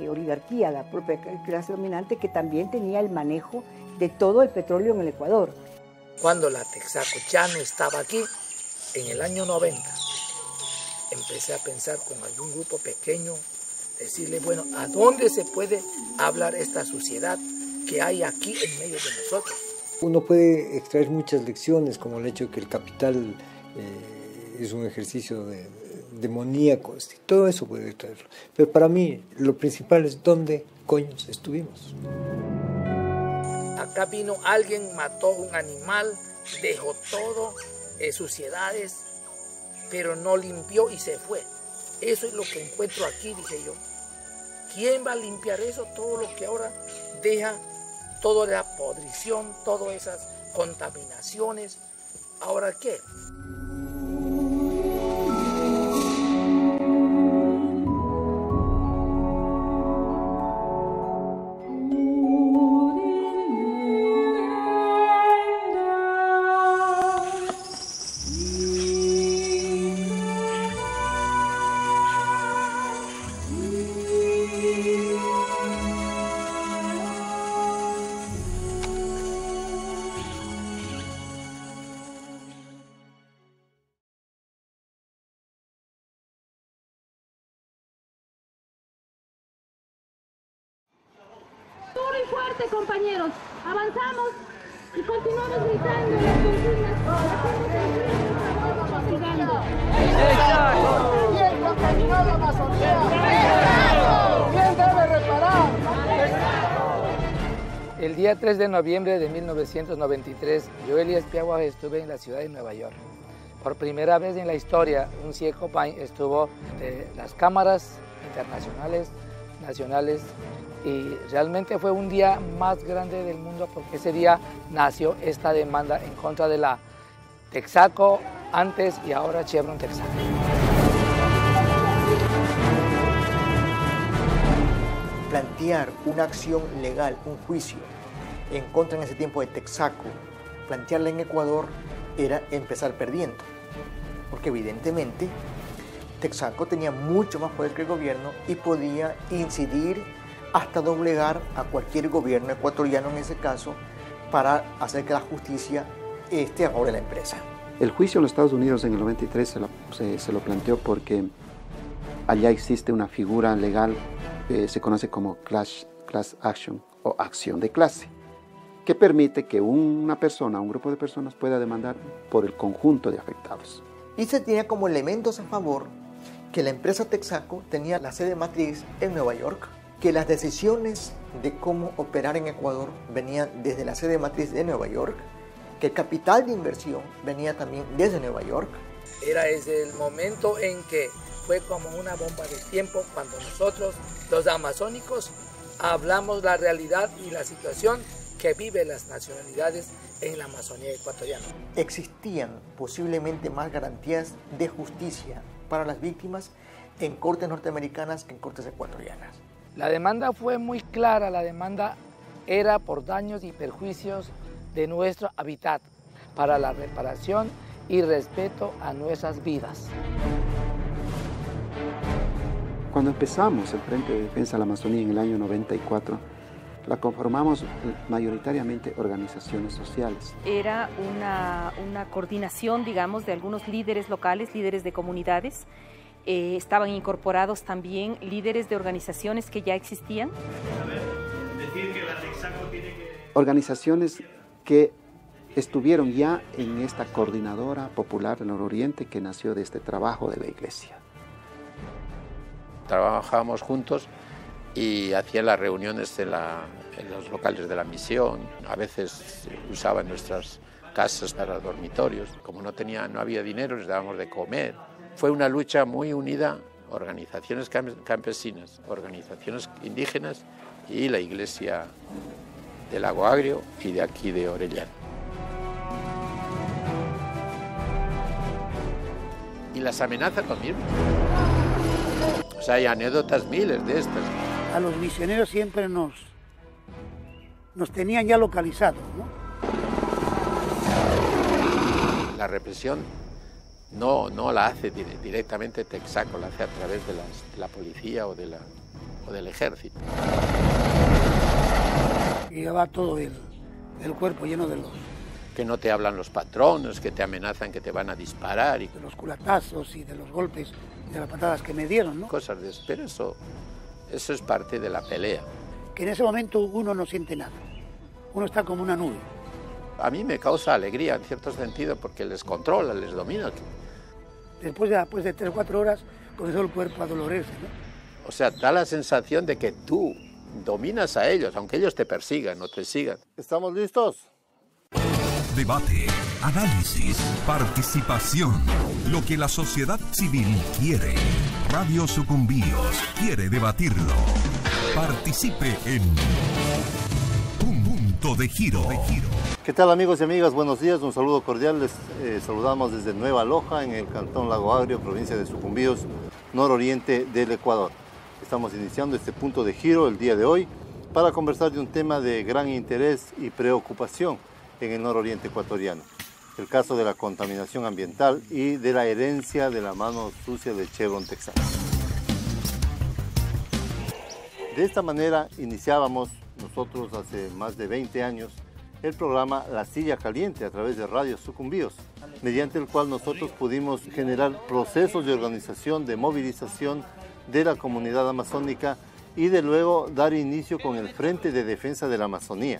oligarquía, la propia clase dominante, que también tenía el manejo de todo el petróleo en el Ecuador. Cuando la Texaco ya no estaba aquí, en el año 90, empecé a pensar con algún grupo pequeño, decirle, bueno, ¿a dónde se puede hablar esta suciedad que hay aquí en medio de nosotros? Uno puede extraer muchas lecciones, como el hecho de que el capital es un ejercicio demoníaco, todo eso puede extraerlo. Pero para mí lo principal es dónde coños estuvimos. Acá vino alguien, mató un animal, dejó todo, suciedades, pero no limpió y se fue. Eso es lo que encuentro aquí, dije yo. ¿Quién va a limpiar eso? Todo lo que ahora deja, toda la podrición, todas esas contaminaciones. ¿Ahora qué? Duro y fuerte, compañeros. Avanzamos y continuamos gritando las consignas. ¿Quién contaminó la Amazonía? ¿Quién debe reparar? El día 3 de noviembre de 1993, yo, Elías Piaguas, estuve en la ciudad de Nueva York. Por primera vez en la historia, un CIECOPAIN estuvo las cámaras internacionales nacionales y realmente fue un día más grande del mundo porque ese día nació esta demanda en contra de la Texaco, antes y ahora Chevron Texaco. Plantear una acción legal, un juicio en contra en ese tiempo de Texaco, plantearla en Ecuador era empezar perdiendo, porque evidentemente Texaco tenía mucho más poder que el gobierno y podía incidir hasta doblegar a cualquier gobierno ecuatoriano en ese caso para hacer que la justicia esté a favor de la empresa. El juicio en los Estados Unidos en el 93 se lo planteó porque allá existe una figura legal, se conoce como class action o acción de clase, que permite que una persona, un grupo de personas pueda demandar por el conjunto de afectados. Y se tenía como elementos a favor que la empresa Texaco tenía la sede matriz en Nueva York, que las decisiones de cómo operar en Ecuador venían desde la sede matriz de Nueva York, que el capital de inversión venía también desde Nueva York. Era desde el momento en que fue como una bomba de tiempo cuando nosotros, los amazónicos, hablamos la realidad y la situación que viven las nacionalidades en la Amazonía ecuatoriana. Existían posiblemente más garantías de justicia para las víctimas en cortes norteamericanas que en cortes ecuatorianas. La demanda fue muy clara, la demanda era por daños y perjuicios de nuestro hábitat para la reparación y respeto a nuestras vidas. Cuando empezamos el Frente de Defensa de la Amazonía en el año 94, la conformamos mayoritariamente organizaciones sociales. Era una coordinación, digamos, de algunos líderes locales, líderes de comunidades. Estaban incorporados también líderes de organizaciones que ya existían. Organizaciones que estuvieron ya en esta coordinadora popular del Nororiente que nació de este trabajo de la iglesia. Trabajábamos juntos y hacían las reuniones en los locales de la misión. A veces usaban nuestras casas para dormitorios. Como no había dinero, les dábamos de comer. Fue una lucha muy unida, organizaciones campesinas, organizaciones indígenas y la iglesia del Lago Agrio y de aquí de Orellana. Y las amenazas lo mismo. O sea, hay anécdotas miles de estas. A los misioneros siempre nos tenían ya localizados, ¿no? La represión no la hace directamente Texaco, la hace a través de la policía o del ejército. Y lleva todo el cuerpo lleno de que no te hablan los patrones, que te amenazan que te van a disparar. De los culatazos y de los golpes y de las patadas que me dieron, ¿no? Cosas de pero eso es parte de la pelea. Que en ese momento uno no siente nada, uno está como una nube. A mí me causa alegría en cierto sentido porque les controla, les domina. después de 3 o 4 horas comenzó el cuerpo a dolorerse, ¿no? O sea, da la sensación de que tú dominas a ellos, aunque ellos te persigan o te sigan. ¿Estamos listos? Debate, análisis, participación. Lo que la sociedad civil quiere. Radio Sucumbíos quiere debatirlo. Participe en Punto de Giro. ¿Qué tal, amigos y amigas? Buenos días, un saludo cordial. Les saludamos desde Nueva Loja, en el cantón Lago Agrio, provincia de Sucumbíos, nororiente del Ecuador. Estamos iniciando este punto de giro el día de hoy para conversar de un tema de gran interés y preocupación en el nororiente ecuatoriano. El caso de la contaminación ambiental y de la herencia de la mano sucia de Chevron Texaco. De esta manera iniciábamos nosotros hace más de 20 años el programa La Silla Caliente a través de Radio Sucumbíos, mediante el cual nosotros pudimos generar procesos de organización, de movilización de la comunidad amazónica y de luego dar inicio con el Frente de Defensa de la Amazonía,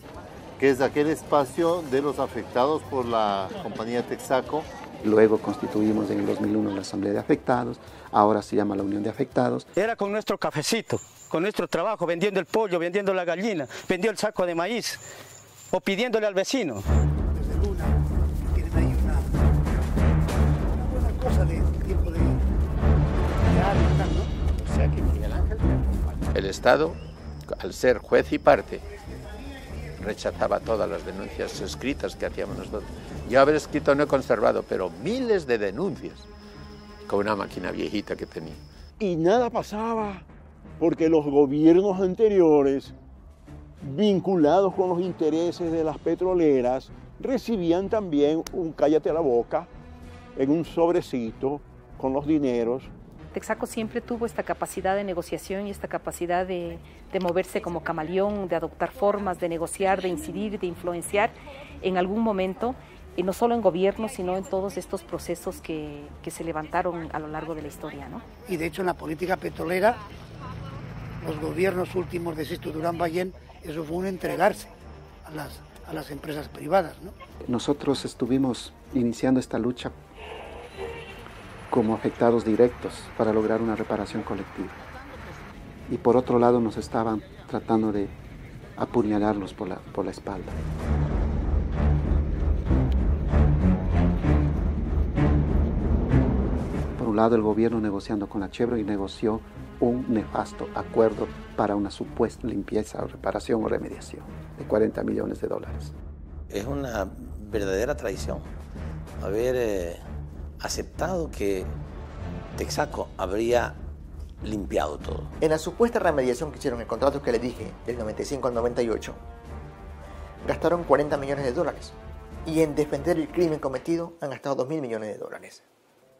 que es aquel espacio de los afectados por la compañía Texaco. Luego constituimos en el 2001 la Asamblea de Afectados, ahora se llama la Unión de Afectados. Era con nuestro cafecito, con nuestro trabajo, vendiendo el pollo, vendiendo la gallina, vendiendo el saco de maíz o pidiéndole al vecino. Desde Luna tienen ahí una buena cosa de tipo de hábitat, ¿no? O sea que Miguel Ángel te acompaña. El Estado, al ser juez y parte, rechazaba todas las denuncias escritas que hacíamos nosotros. Yo haber escrito no he conservado, pero miles de denuncias con una máquina viejita que tenía. Y nada pasaba, porque los gobiernos anteriores, vinculados con los intereses de las petroleras, recibían también un cállate a la boca en un sobrecito con los dineros. Texaco siempre tuvo esta capacidad de negociación y esta capacidad de moverse como camaleón, de adoptar formas, de negociar, de incidir, de influenciar en algún momento, y no solo en gobierno, sino en todos estos procesos que se levantaron a lo largo de la historia, ¿no? Y de hecho en la política petrolera, los gobiernos últimos de Sixto Durán Ballén, eso fue un entregarse a las empresas privadas, ¿no? Nosotros estuvimos iniciando esta lucha como afectados directos para lograr una reparación colectiva. Y por otro lado nos estaban tratando de apuñalarnos por la espalda. Por un lado el gobierno negociando con la Chevron y negoció un nefasto acuerdo para una supuesta limpieza o reparación o remediación de $40 millones. Es una verdadera traición haber aceptado que Texaco habría limpiado todo. En la supuesta remediación que hicieron, el contrato que les dije, del 95 al 98, gastaron $40 millones. Y en defender el crimen cometido han gastado $2.000 millones.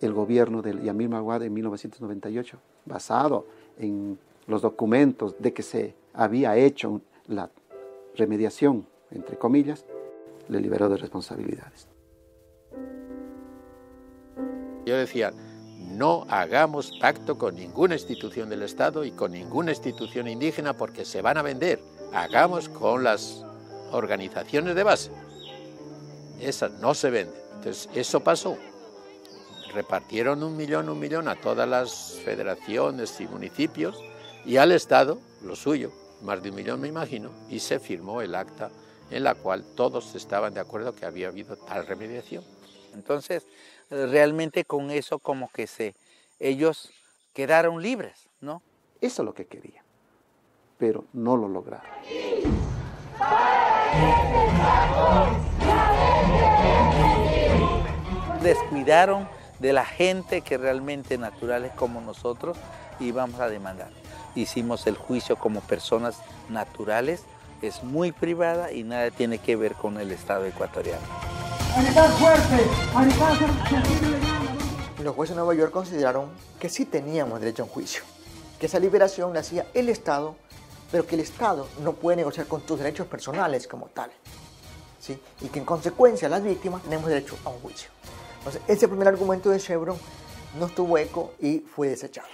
El gobierno de Yamil Maguad en 1998, basado en los documentos de que se había hecho la remediación, entre comillas, le liberó de responsabilidades. Yo decía, no hagamos pacto con ninguna institución del Estado y con ninguna institución indígena porque se van a vender. Hagamos con las organizaciones de base. Esas no se venden. Entonces, eso pasó. Repartieron un millón a todas las federaciones y municipios y al Estado, lo suyo, más de 1 millón me imagino, y se firmó el acta en la cual todos estaban de acuerdo que había habido tal remediación. Entonces, realmente con eso como que ellos quedaron libres, ¿no? Eso es lo que querían, pero no lo lograron. Descuidaron de la gente que realmente naturales como nosotros y vamos a demandar. Hicimos el juicio como personas naturales, es muy privada y nada tiene que ver con el Estado ecuatoriano. Los jueces de Nueva York consideraron que sí teníamos derecho a un juicio, que esa liberación la hacía el Estado, pero que el Estado no puede negociar con tus derechos personales como tal, ¿sí? Y que en consecuencia las víctimas tenemos derecho a un juicio. Entonces, ese primer argumento de Chevron no tuvo eco y fue desechado.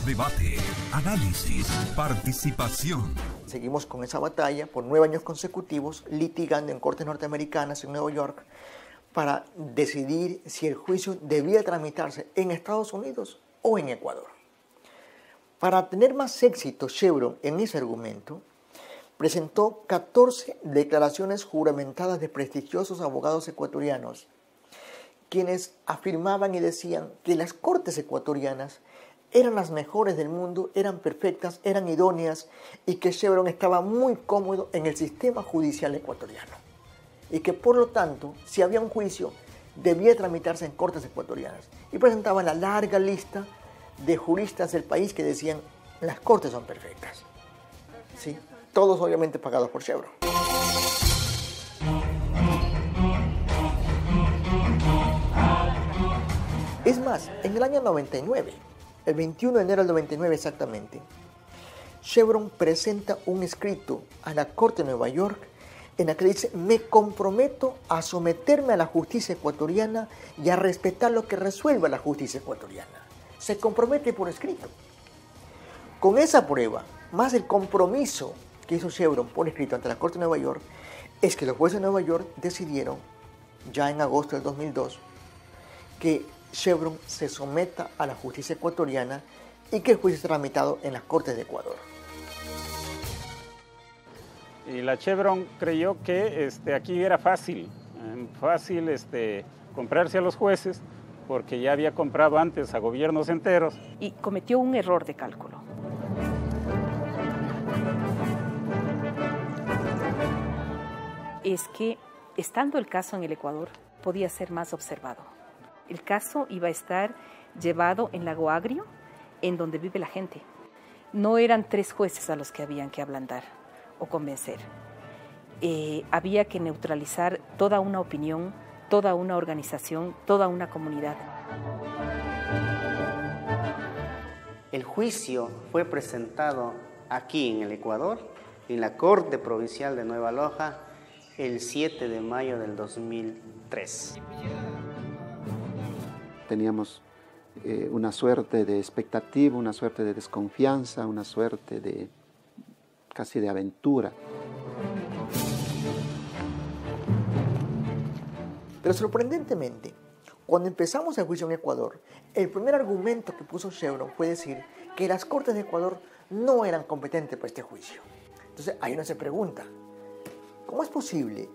Debate, análisis, participación. Seguimos con esa batalla por 9 años consecutivos, litigando en cortes norteamericanas en Nueva York para decidir si el juicio debía tramitarse en Estados Unidos o en Ecuador. Para tener más éxito Chevron en ese argumento, presentó 14 declaraciones juramentadas de prestigiosos abogados ecuatorianos, quienes afirmaban y decían que las cortes ecuatorianas eran las mejores del mundo, eran perfectas, eran idóneas y que Chevron estaba muy cómodo en el sistema judicial ecuatoriano y que por lo tanto, si había un juicio, debía tramitarse en cortes ecuatorianas. Y presentaban la larga lista de juristas del país que decían las cortes son perfectas. ¿Sí? Todos obviamente pagados por Chevron. Es más, en el año 99, el 21 de enero del 99 exactamente, Chevron presenta un escrito a la Corte de Nueva York en la que dice: me comprometo a someterme a la justicia ecuatoriana y a respetar lo que resuelva la justicia ecuatoriana. Se compromete por escrito. Con esa prueba, más el compromiso que hizo Chevron por escrito ante la Corte de Nueva York, es que los jueces de Nueva York decidieron, ya en agosto del 2002, que Chevron se someta a la justicia ecuatoriana y que el juicio esté tramitado en las Cortes de Ecuador. Y la Chevron creyó que aquí era fácil comprarse a los jueces, porque ya había comprado antes a gobiernos enteros. Y cometió un error de cálculo. Es que, estando el caso en el Ecuador, podía ser más observado. El caso iba a estar llevado en Lago Agrio, en donde vive la gente. No eran 3 jueces a los que habían que ablandar o convencer. Había que neutralizar toda una opinión, toda una organización, toda una comunidad. El juicio fue presentado aquí en el Ecuador, en la Corte Provincial de Nueva Loja, el 7 de mayo del 2003. Teníamos una suerte de expectativa, una suerte de desconfianza, una suerte de casi de aventura. Pero sorprendentemente, cuando empezamos el juicio en Ecuador, el primer argumento que puso Chevron fue decir que las Cortes de Ecuador no eran competentes para este juicio. Entonces ahí uno se pregunta, ¿cómo es posible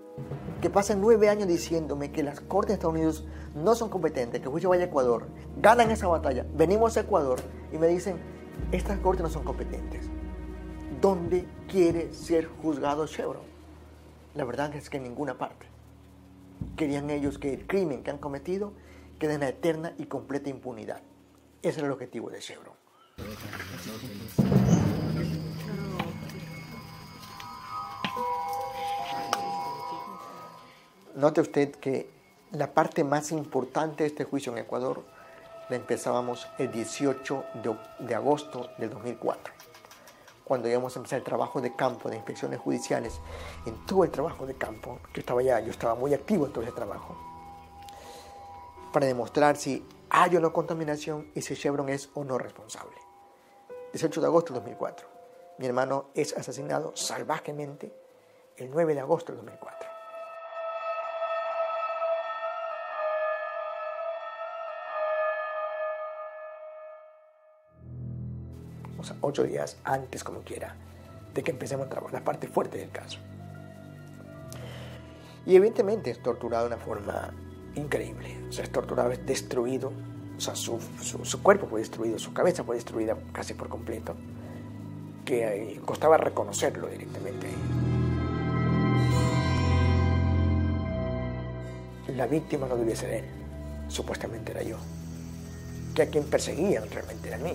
que pasen 9 años diciéndome que las Cortes de Estados Unidos no son competentes, que el juicio vaya a Ecuador, ganan esa batalla, venimos a Ecuador y me dicen, estas Cortes no son competentes? ¿Dónde quiere ser juzgado Chevron? La verdad es que en ninguna parte. Querían ellos que el crimen que han cometido quede en la eterna y completa impunidad. Ese era el objetivo de Chevron. Note usted que la parte más importante de este juicio en Ecuador la empezábamos el 18 de agosto del 2004, cuando íbamos a empezar el trabajo de campo de inspecciones judiciales. En todo el trabajo de campo, yo estaba muy activo en todo ese trabajo, para demostrar si hay o no contaminación y si Chevron es o no responsable. 18 de agosto del 2004. Mi hermano es asesinado salvajemente el 9 de agosto del 2004. O sea, 8 días antes, como quiera, de que empecemos a trabajar la parte fuerte del caso. Y evidentemente es torturado de una forma increíble. O sea, es torturado, es destruido. O sea, su cuerpo fue destruido, su cabeza fue destruida casi por completo, que costaba reconocerlo directamente. La víctima no debía ser él, supuestamente era yo. Que a quien perseguían realmente era a mí.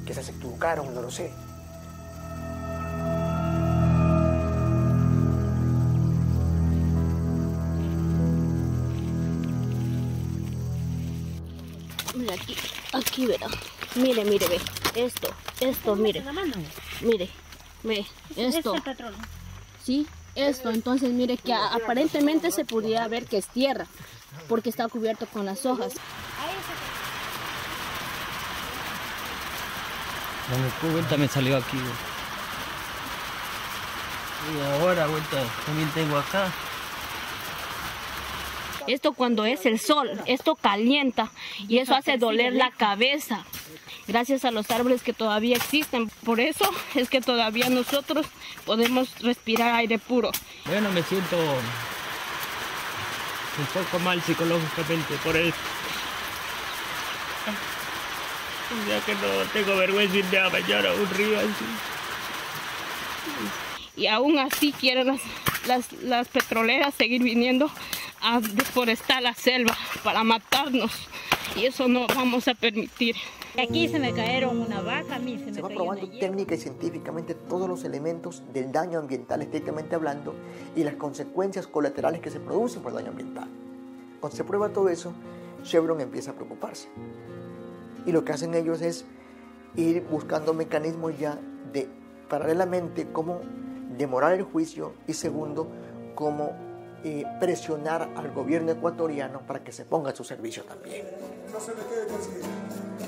Que se equivocaron, no lo sé. Mira, aquí verá. Mire, ve. Esto, mire. Mire, esto. ¿Es petróleo? Sí, esto. Entonces, mire que aparentemente se pudiera ver que es tierra, porque está cubierto con las hojas. No me puedo, vuelta me salió aquí. Y ahora, vuelta, también tengo acá. Esto cuando es el sol, esto calienta y eso hace doler la cabeza. Gracias a los árboles que todavía existen. Por eso es que todavía nosotros podemos respirar aire puro. Bueno, me siento un poco mal psicológicamente por eso. Ya que no tengo vergüenza de irme a bañar a un río así. Y aún así quieren las petroleras seguir viniendo a deforestar la selva para matarnos. Y eso no vamos a permitir. Aquí se me cayeron una vaca, a mí se me va probando técnica y científicamente todos los elementos del daño ambiental estrictamente hablando y las consecuencias colaterales que se producen por el daño ambiental. Cuando se prueba todo eso, Chevron empieza a preocuparse. Y lo que hacen ellos es ir buscando mecanismos ya de, paralelamente, cómo demorar el juicio y segundo, cómo presionar al gobierno ecuatoriano para que se ponga a su servicio también. No se me quede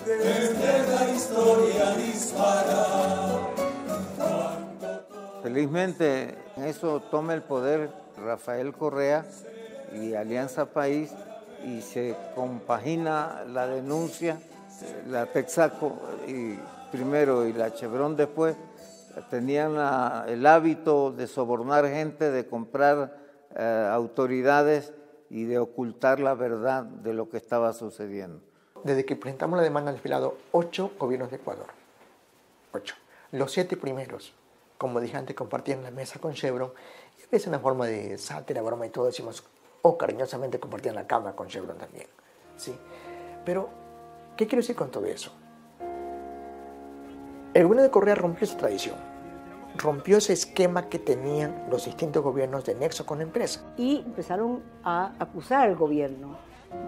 desde la historia dispara. Felizmente en eso toma el poder Rafael Correa y Alianza País y se compagina la denuncia. La Texaco primero y la Chevron después tenían el hábito de sobornar gente, de comprar autoridades y de ocultar la verdad de lo que estaba sucediendo. Desde que presentamos la demanda han desfilado 8 gobiernos de Ecuador. 8. Los 7 primeros como dije antes, compartían la mesa con Chevron, y a veces una forma de sátira, broma y todo, decimos, o cariñosamente compartían la cama con Chevron también, ¿sí? Pero, ¿qué quiero decir con todo eso? El gobierno de Correa rompió esa tradición, rompió ese esquema que tenían los distintos gobiernos de nexo con la empresa. Y empezaron a acusar al gobierno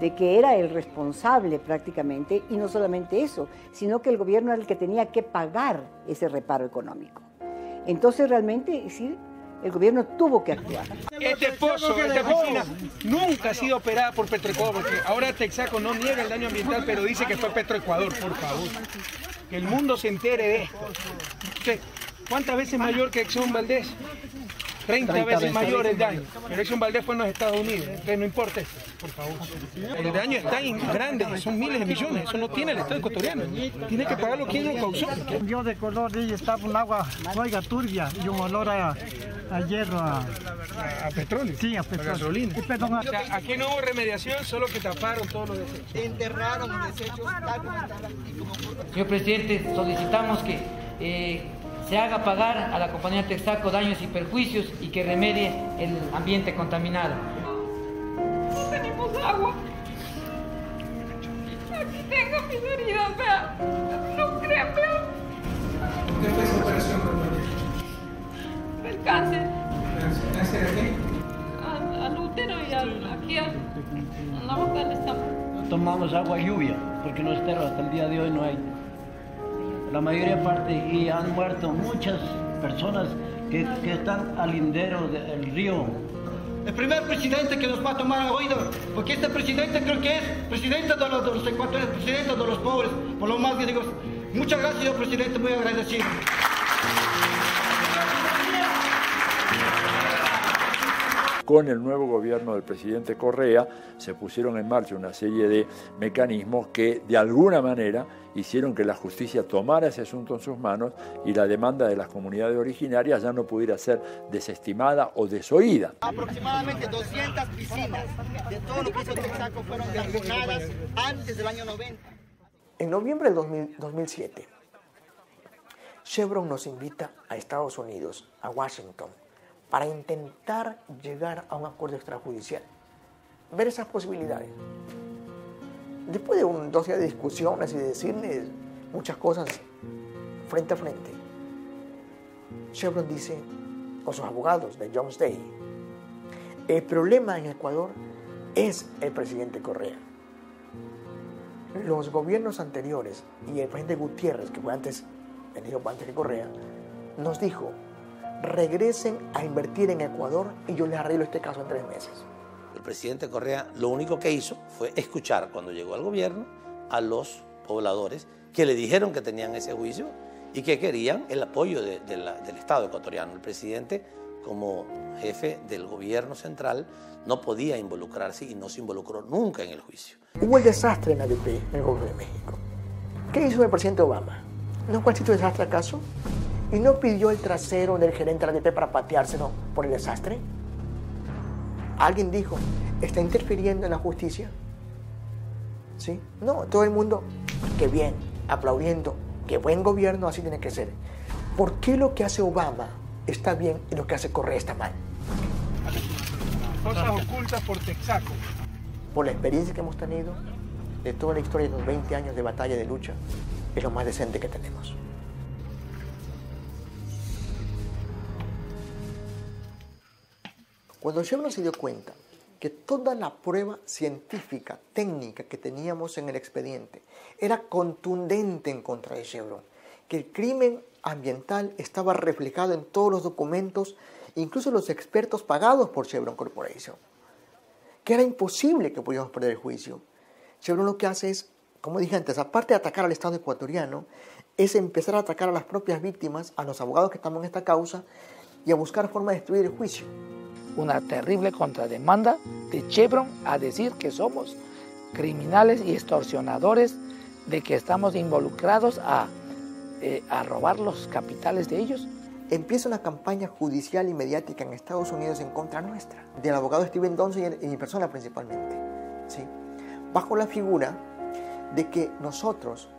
de que era el responsable prácticamente, y no solamente eso, sino que el gobierno era el que tenía que pagar ese reparo económico. Entonces realmente, sí, el gobierno tuvo que actuar. Este pozo, esta piscina, nunca ha sido operada por Petroecuador, porque ahora Texaco no niega el daño ambiental, pero dice que fue Petroecuador, por favor. Que el mundo se entere de esto. ¿Cuántas veces mayor que Exxon Valdez? 30 veces mayor el daño. Pero Exxon Valdez fue en los Estados Unidos. Entonces no importa eso, por favor. El daño es tan grande, son miles de millones. Eso no tiene el Estado ecuatoriano. Tiene que pagarlo quien lo causó. Yo de color y estaba un agua turbia y un olor a hierro. ¿A petróleo? Sí, a petróleo. A gasolina. O sea, aquí no hubo remediación, solo que taparon todos los desechos. Enterraron los desechos. Señor presidente, solicitamos que se haga pagar a la compañía Texaco daños y perjuicios y que remedie el ambiente contaminado. No tenemos agua. Aquí tengo mis heridas, vea. No crean, vea. ¿Qué fue esa operación, compañera? El cáncer. ¿Cáncer a qué? Al útero y aquí a la boca del estómago. Tomamos agua lluvia, porque no estero hasta el día de hoy no hay. La mayoría parte y han muerto muchas personas que están al lindero del río. El primer presidente que nos va a tomar a oído, porque este presidente creo que es presidente de los ecuatorianos, presidente de los pobres. Por lo más que digo, muchas gracias, señor presidente, muy agradecido. Con el nuevo gobierno del presidente Correa se pusieron en marcha una serie de mecanismos que de alguna manera hicieron que la justicia tomara ese asunto en sus manos y la demanda de las comunidades originarias ya no pudiera ser desestimada o desoída. Aproximadamente 200 piscinas de todo lo que hizo Texaco fueron derrunadas antes del año 90. En noviembre del 2007, Chevron nos invita a Estados Unidos, a Washington, para intentar llegar a un acuerdo extrajudicial, ver esas posibilidades. Después de 2 días de discusiones y de decirles muchas cosas frente a frente, Chevron dice, con sus abogados de Jones Day, el problema en Ecuador es el presidente Correa. Los gobiernos anteriores y el presidente Gutiérrez, que fue antes que Correa, nos dijo, regresen a invertir en Ecuador y yo les arreglo este caso en 3 meses. El presidente Correa lo único que hizo fue escuchar cuando llegó al gobierno a los pobladores que le dijeron que tenían ese juicio y que querían el apoyo del Estado ecuatoriano. El presidente, como jefe del gobierno central, no podía involucrarse y no se involucró nunca en el juicio. Hubo el desastre en ADP, en el Golfo de México. ¿Qué hizo el presidente Obama? ¿No fue el desastre acaso? ¿Y no pidió el trasero del gerente de la ADP para pateárselo por el desastre? Alguien dijo, ¿está interfiriendo en la justicia? ¿Sí? No, todo el mundo, qué bien, aplaudiendo, qué buen gobierno, así tiene que ser. ¿Por qué lo que hace Obama está bien y lo que hace Correa está mal? Cosas ocultas por Texaco. Por la experiencia que hemos tenido, de toda la historia de los 20 años de batalla, de lucha, es lo más decente que tenemos. Cuando Chevron se dio cuenta que toda la prueba científica, técnica que teníamos en el expediente era contundente en contra de Chevron, que el crimen ambiental estaba reflejado en todos los documentos, incluso los expertos pagados por Chevron Corporation, que era imposible que pudiéramos perder el juicio. Chevron lo que hace es, como dije antes, aparte de atacar al Estado ecuatoriano, es empezar a atacar a las propias víctimas, a los abogados que estamos en esta causa y a buscar forma de destruir el juicio. Una terrible contrademanda de Chevron a decir que somos criminales y extorsionadores, de que estamos involucrados a robar los capitales de ellos. Empieza una campaña judicial y mediática en Estados Unidos en contra nuestra, del abogado Steven Donson y mi persona principalmente, ¿sí? Bajo la figura de que nosotros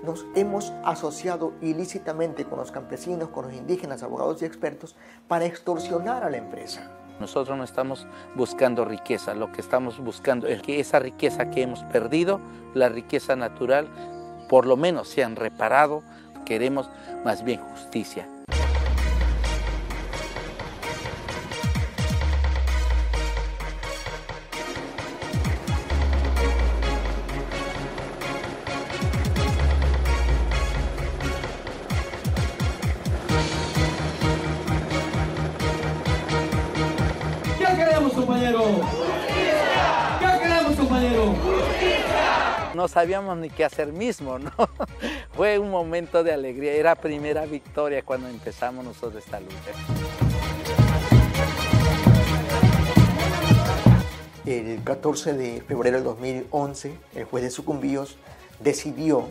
nos hemos asociado ilícitamente con los campesinos, con los indígenas, abogados y expertos para extorsionar a la empresa. Nosotros no estamos buscando riqueza, lo que estamos buscando es que esa riqueza que hemos perdido, la riqueza natural, por lo menos sean reparado. Queremos más bien justicia. No sabíamos ni qué hacer mismo, ¿no? Fue un momento de alegría, era la primera victoria cuando empezamos nosotros esta lucha. El 14 de febrero del 2011, el juez de Sucumbíos decidió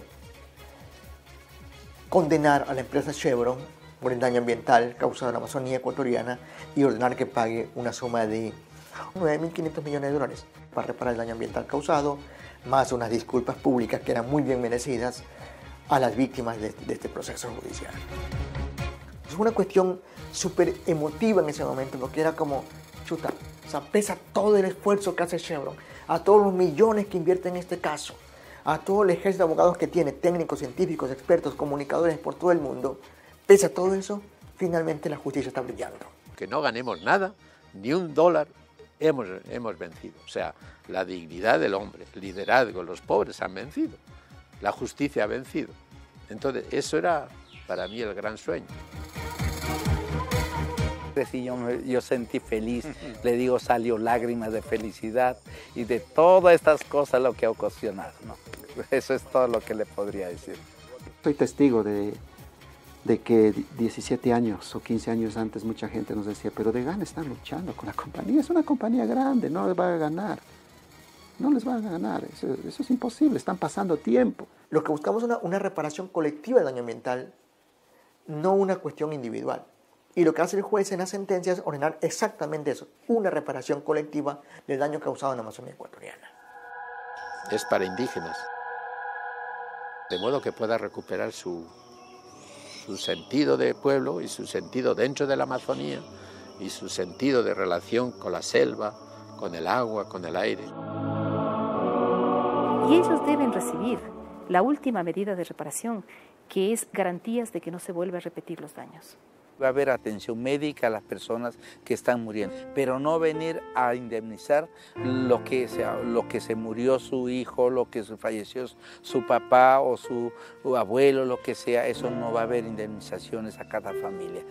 condenar a la empresa Chevron por el daño ambiental causado en la Amazonía ecuatoriana y ordenar que pague una suma de 9.500 millones de dólares para reparar el daño ambiental causado, más unas disculpas públicas que eran muy bien merecidas a las víctimas de este proceso judicial. Es una cuestión súper emotiva en ese momento, porque era como, chuta, o sea, pesa todo el esfuerzo que hace Chevron, a todos los millones que invierte en este caso, a todo el ejército de abogados que tiene, técnicos, científicos, expertos, comunicadores por todo el mundo, pese a todo eso, finalmente la justicia está brillando. Que no ganemos nada, ni un dólar, hemos vencido. O sea, la dignidad del hombre, el liderazgo, los pobres han vencido, la justicia ha vencido. Entonces, eso era para mí el gran sueño. Yo sentí feliz, le digo, salió lágrimas de felicidad y de todas estas cosas lo que ha ocasionado, ¿no? Eso es todo lo que le podría decir. Soy testigo de que 17 años o 15 años antes mucha gente nos decía, pero de gana están luchando con la compañía, es una compañía grande, no les va a ganar. No les van a ganar, eso es imposible, están pasando tiempo. Lo que buscamos es una reparación colectiva del daño ambiental, no una cuestión individual. Y lo que hace el juez en la sentencia es ordenar exactamente eso, una reparación colectiva del daño causado en la Amazonía ecuatoriana. Es para indígenas, de modo que pueda recuperar su sentido de pueblo y su sentido dentro de la Amazonía y su sentido de relación con la selva, con el agua, con el aire. Y ellos deben recibir la última medida de reparación, que es garantías de que no se vuelva a repetir los daños. Va a haber atención médica a las personas que están muriendo, pero no venir a indemnizar lo que se murió su hijo, lo que falleció su papá o su abuelo, lo que sea. Eso no va a haber indemnizaciones a cada familia.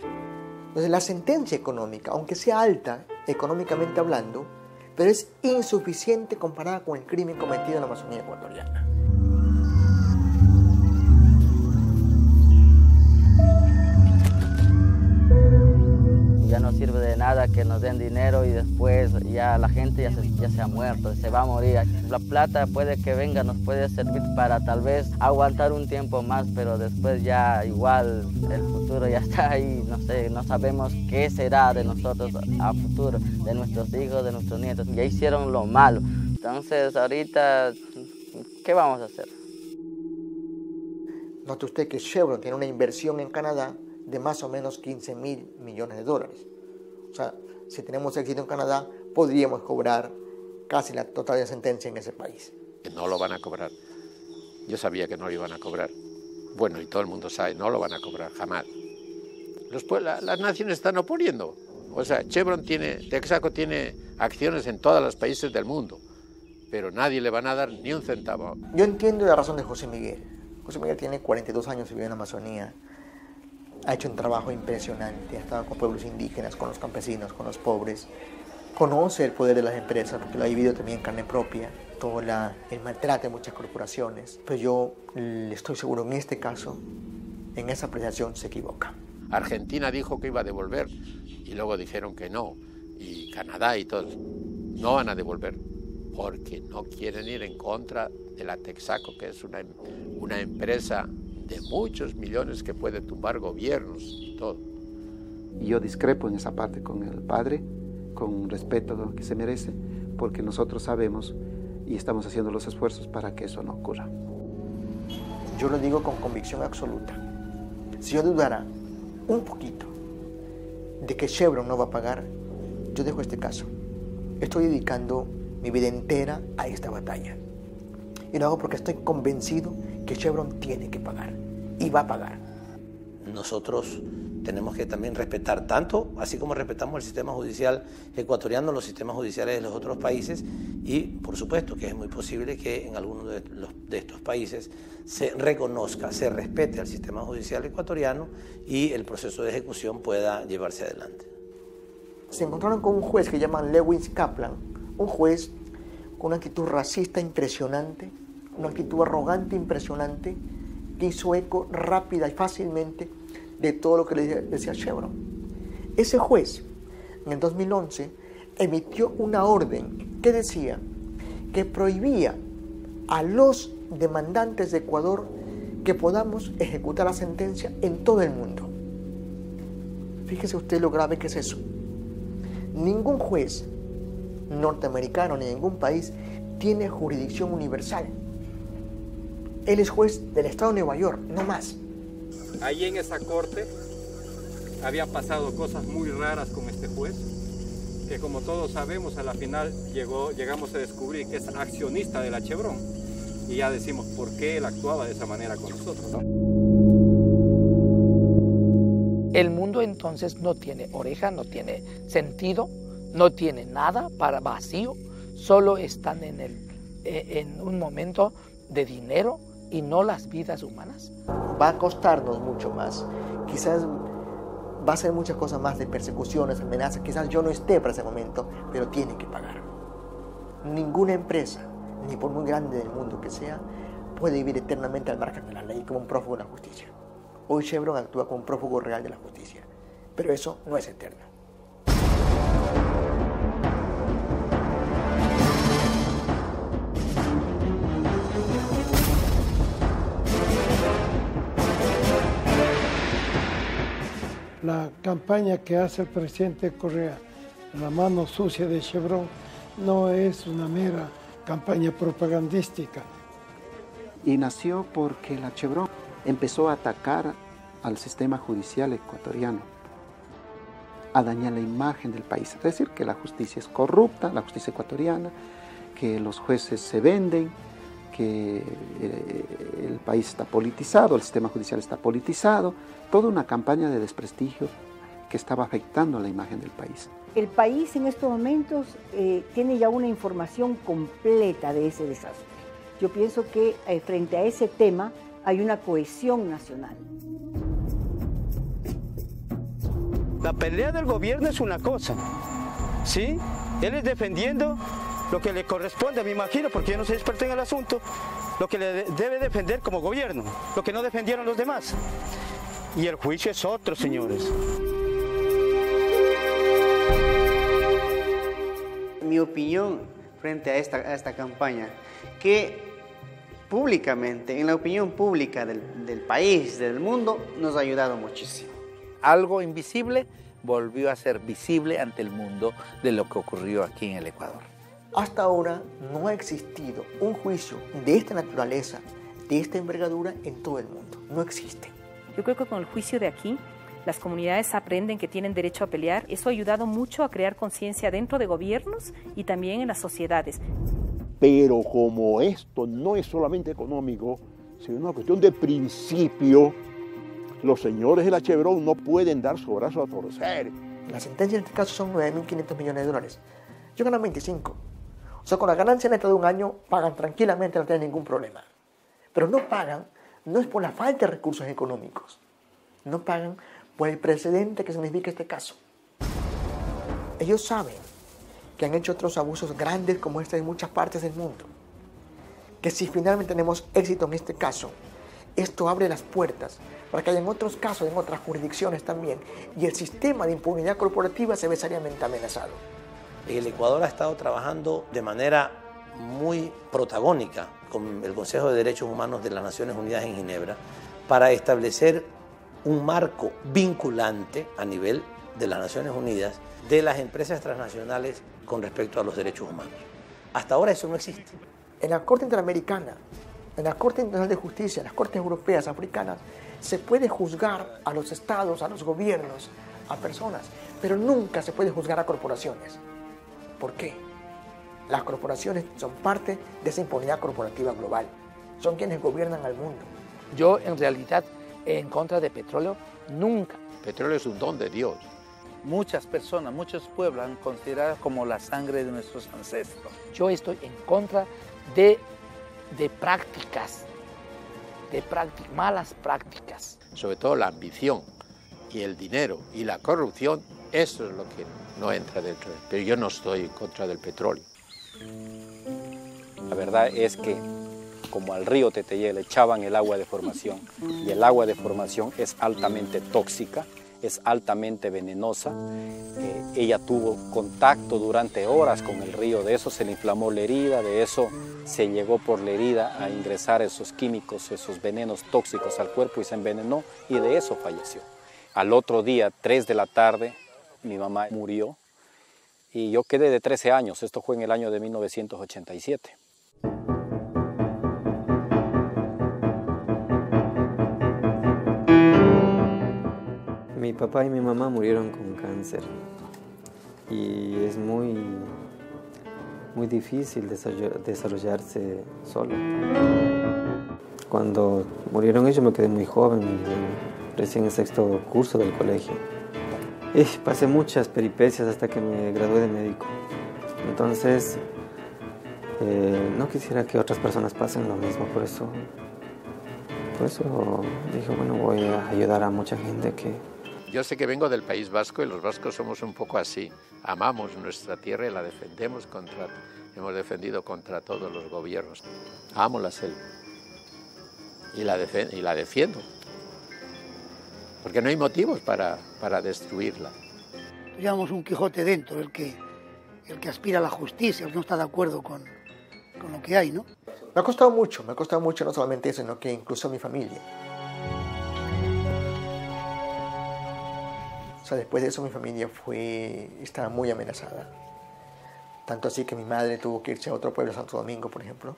Entonces la sentencia económica, aunque sea alta económicamente hablando, pero es insuficiente comparada con el crimen cometido en la Amazonía ecuatoriana. Ya no sirve de nada que nos den dinero y después ya la gente ya se ha muerto, se va a morir. La plata puede que venga, nos puede servir para tal vez aguantar un tiempo más, pero después ya igual el futuro ya está ahí, no sé, no sabemos qué será de nosotros a futuro, de nuestros hijos, de nuestros nietos. Ya hicieron lo malo, entonces ahorita, ¿qué vamos a hacer? Note usted que Chevron tiene una inversión en Canadá de más o menos 15.000 millones de dólares. O sea, si tenemos éxito en Canadá, podríamos cobrar casi la total de sentencia en ese país. No lo van a cobrar. Yo sabía que no lo iban a cobrar. Bueno, y todo el mundo sabe, no lo van a cobrar jamás. Las naciones están oponiendo. O sea, Texaco tiene acciones en todos los países del mundo, pero nadie le van a dar ni un centavo. Yo entiendo la razón de José Miguel. José Miguel tiene 42 años y vive en la Amazonía. Ha hecho un trabajo impresionante, ha estado con pueblos indígenas, con los campesinos, con los pobres. Conoce el poder de las empresas, porque lo ha vivido también en carne propia, todo el maltrato de muchas corporaciones. Pero yo estoy seguro, en este caso, en esa apreciación se equivoca. Argentina dijo que iba a devolver y luego dijeron que no. Y Canadá y todos no van a devolver porque no quieren ir en contra de la Texaco, que es una empresa de muchos millones que puede tumbar gobiernos y todo. Y yo discrepo en esa parte con el padre, con respeto que se merece, porque nosotros sabemos y estamos haciendo los esfuerzos para que eso no ocurra. yo lo digo con convicción absoluta. Si yo dudara un poquito de que Chevron no va a pagar, yo dejo este caso. Estoy dedicando mi vida entera a esta batalla. Y lo hago porque estoy convencido que Chevron tiene que pagar y va a pagar. Nosotros tenemos que también respetar tanto, así como respetamos el sistema judicial ecuatoriano, los sistemas judiciales de los otros países, y por supuesto que es muy posible que en algunos de estos países se reconozca, se respete al sistema judicial ecuatoriano y el proceso de ejecución pueda llevarse adelante. Se encontraron con un juez que llaman Lewis Kaplan, un juez con una actitud racista impresionante, una actitud arrogante impresionante, que hizo eco rápida y fácilmente de todo lo que le decía Chevron. Ese juez, en el 2011, emitió una orden que decía que prohibía a los demandantes de Ecuador que podamos ejecutar la sentencia en todo el mundo. Fíjese usted lo grave que es eso. Ningún juez norteamericano ni ningún país tiene jurisdicción universal. Él es juez del estado de Nueva York, no más. Allí en esa corte habían pasado cosas muy raras con este juez, que como todos sabemos, a la final llegamos a descubrir que es accionista de la Chevron. Y ya decimos por qué él actuaba de esa manera con nosotros, ¿no? El mundo entonces no tiene oreja, no tiene sentido, no tiene nada, para vacío, solo están en un momento de dinero y no las vidas humanas. Va a costarnos mucho más, quizás va a ser muchas cosas más de persecuciones, amenazas, quizás yo no esté para ese momento, pero tiene que pagar. Ninguna empresa, ni por muy grande del mundo que sea, puede vivir eternamente al margen de la ley como un prófugo de la justicia. Hoy Chevron actúa como un prófugo real de la justicia, pero eso no es eterno. La campaña que hace el presidente Correa, la mano sucia de Chevron, no es una mera campaña propagandística. Y nació porque la Chevron empezó a atacar al sistema judicial ecuatoriano, a dañar la imagen del país, es decir, que la justicia es corrupta, la justicia ecuatoriana, que los jueces se venden, que el país está politizado, el sistema judicial está politizado, toda una campaña de desprestigio que estaba afectando la imagen del país. El país en estos momentos tiene ya una información completa de ese desastre. Yo pienso que frente a ese tema hay una cohesión nacional. La pelea del gobierno es una cosa, ¿sí? Él es defendiendo lo que le corresponde, me imagino, porque yo no soy experto en el asunto, lo que le debe defender como gobierno, lo que no defendieron los demás. Y el juicio es otro, señores. Mi opinión frente a esta campaña, que públicamente, en la opinión pública del país, del mundo, nos ha ayudado muchísimo. Algo invisible volvió a ser visible ante el mundo de lo que ocurrió aquí en el Ecuador. Hasta ahora no ha existido un juicio de esta naturaleza, de esta envergadura en todo el mundo. No existe. Yo creo que con el juicio de aquí, las comunidades aprenden que tienen derecho a pelear. Eso ha ayudado mucho a crear conciencia dentro de gobiernos y también en las sociedades. Pero como esto no es solamente económico, sino una cuestión de principio, los señores de la Chevron no pueden dar su brazo a torcer. La sentencia en este caso son 9.500 millones de dólares. Yo ganan 25. O sea, con la ganancia neta de un año pagan tranquilamente, no tienen ningún problema. Pero no pagan, no es por la falta de recursos económicos. No pagan por el precedente que significa este caso. Ellos saben que han hecho otros abusos grandes como este en muchas partes del mundo. Que si finalmente tenemos éxito en este caso, esto abre las puertas para que haya otros casos en otras jurisdicciones también, y el sistema de impunidad corporativa se ve seriamente amenazado. El Ecuador ha estado trabajando de manera muy protagónica con el Consejo de Derechos Humanos de las Naciones Unidas en Ginebra para establecer un marco vinculante a nivel de las Naciones Unidas de las empresas transnacionales con respecto a los derechos humanos. Hasta ahora eso no existe. En la Corte Interamericana En la Corte Internacional de Justicia, en las Cortes Europeas, africanas, se puede juzgar a los estados, a los gobiernos, a personas, pero nunca se puede juzgar a corporaciones. ¿Por qué? Las corporaciones son parte de esa impunidad corporativa global. Son quienes gobiernan al mundo. Yo, en realidad, en contra de petróleo, nunca. Petróleo es un don de Dios. Muchas personas, muchos pueblos han considerado como la sangre de nuestros ancestros. Yo estoy en contra de prácticas, malas prácticas. Sobre todo la ambición y el dinero y la corrupción, eso es lo que no entra dentro. Pero yo no estoy en contra del petróleo. La verdad es que como al río Teteyé le echaban el agua de formación, y el agua de formación es altamente tóxica, es altamente venenosa. Ella tuvo contacto durante horas con el río, de eso se le inflamó la herida, de eso se llegó por la herida a ingresar esos químicos, esos venenos tóxicos al cuerpo y se envenenó y de eso falleció. Al otro día, 3 de la tarde, mi mamá murió y yo quedé de 13 años, esto fue en el año de 1987. Mi papá y mi mamá murieron con cáncer y es muy difícil desarrollarse solo. Cuando murieron ellos me quedé muy joven, recién en 6º curso del colegio. Y pasé muchas peripecias hasta que me gradué de médico. Entonces, no quisiera que otras personas pasen lo mismo, por eso dije, bueno, voy a ayudar a mucha gente que... Yo sé que vengo del País Vasco y los vascos somos un poco así. Amamos nuestra tierra y la defendemos hemos defendido contra todos los gobiernos. Amo la selva y la defiendo. Porque no hay motivos para destruirla. Llevamos un Quijote dentro, el que aspira a la justicia, el que no está de acuerdo con lo que hay, ¿no? Me ha costado mucho no solamente eso, sino que incluso mi familia. O sea, después de eso mi familia estaba muy amenazada. Tanto así que mi madre tuvo que irse a otro pueblo, Santo Domingo, por ejemplo.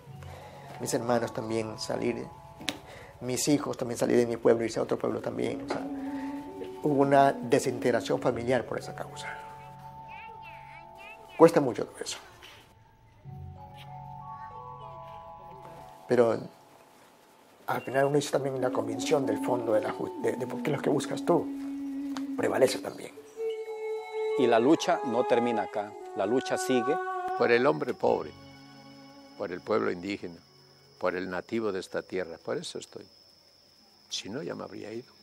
Mis hermanos también salir, mis hijos también salir de mi pueblo y irse a otro pueblo también. O sea, hubo una desintegración familiar por esa causa. Cuesta mucho todo eso. Pero al final uno dice también la convicción del fondo de por qué es lo que buscas tú prevalece también. Y la lucha no termina acá, la lucha sigue. Por el hombre pobre, por el pueblo indígena, por el nativo de esta tierra, por eso estoy. Si no, ya me habría ido.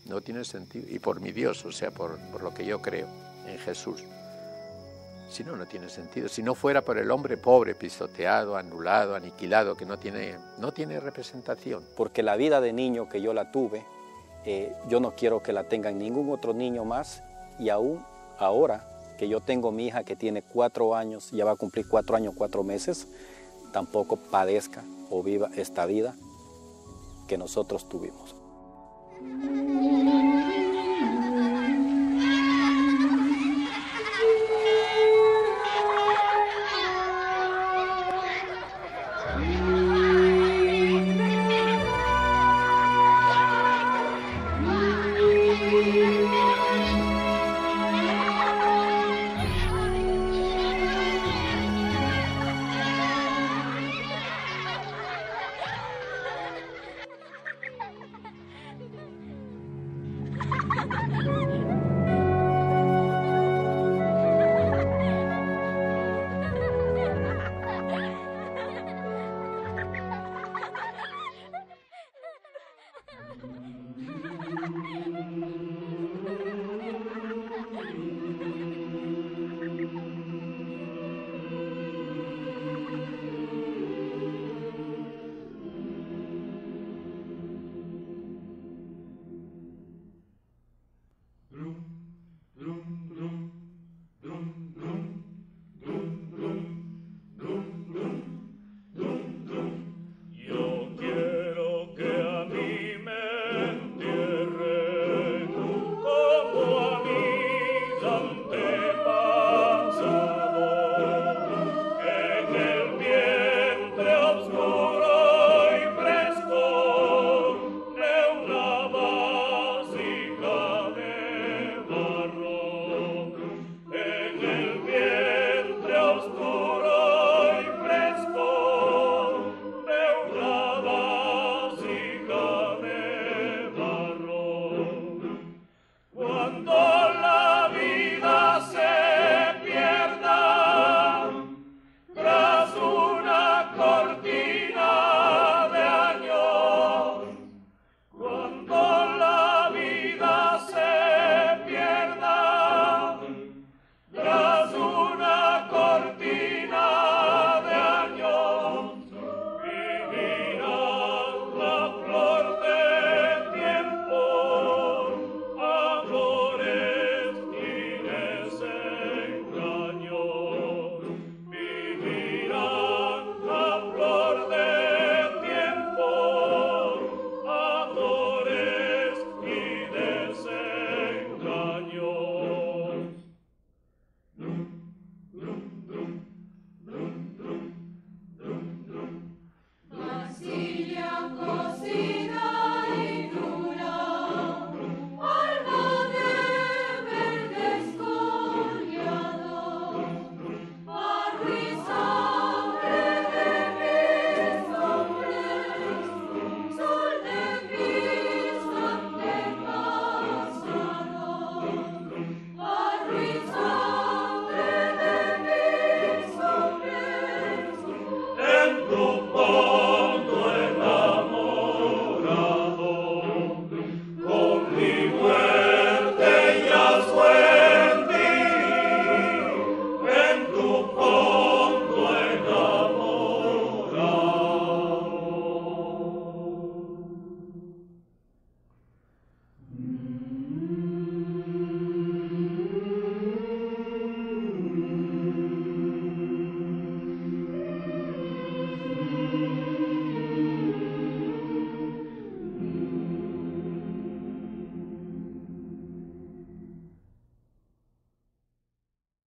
No tiene sentido. Y por mi Dios, o sea, por lo que yo creo en Jesús. Si no, no tiene sentido. Si no fuera por el hombre pobre, pisoteado, anulado, aniquilado, que no tiene representación. Porque la vida de niño que yo la tuve, yo no quiero que la tengan ningún otro niño más, y aún ahora que yo tengo mi hija que tiene 4 años, ya va a cumplir 4 años, 4 meses, tampoco padezca o viva esta vida que nosotros tuvimos.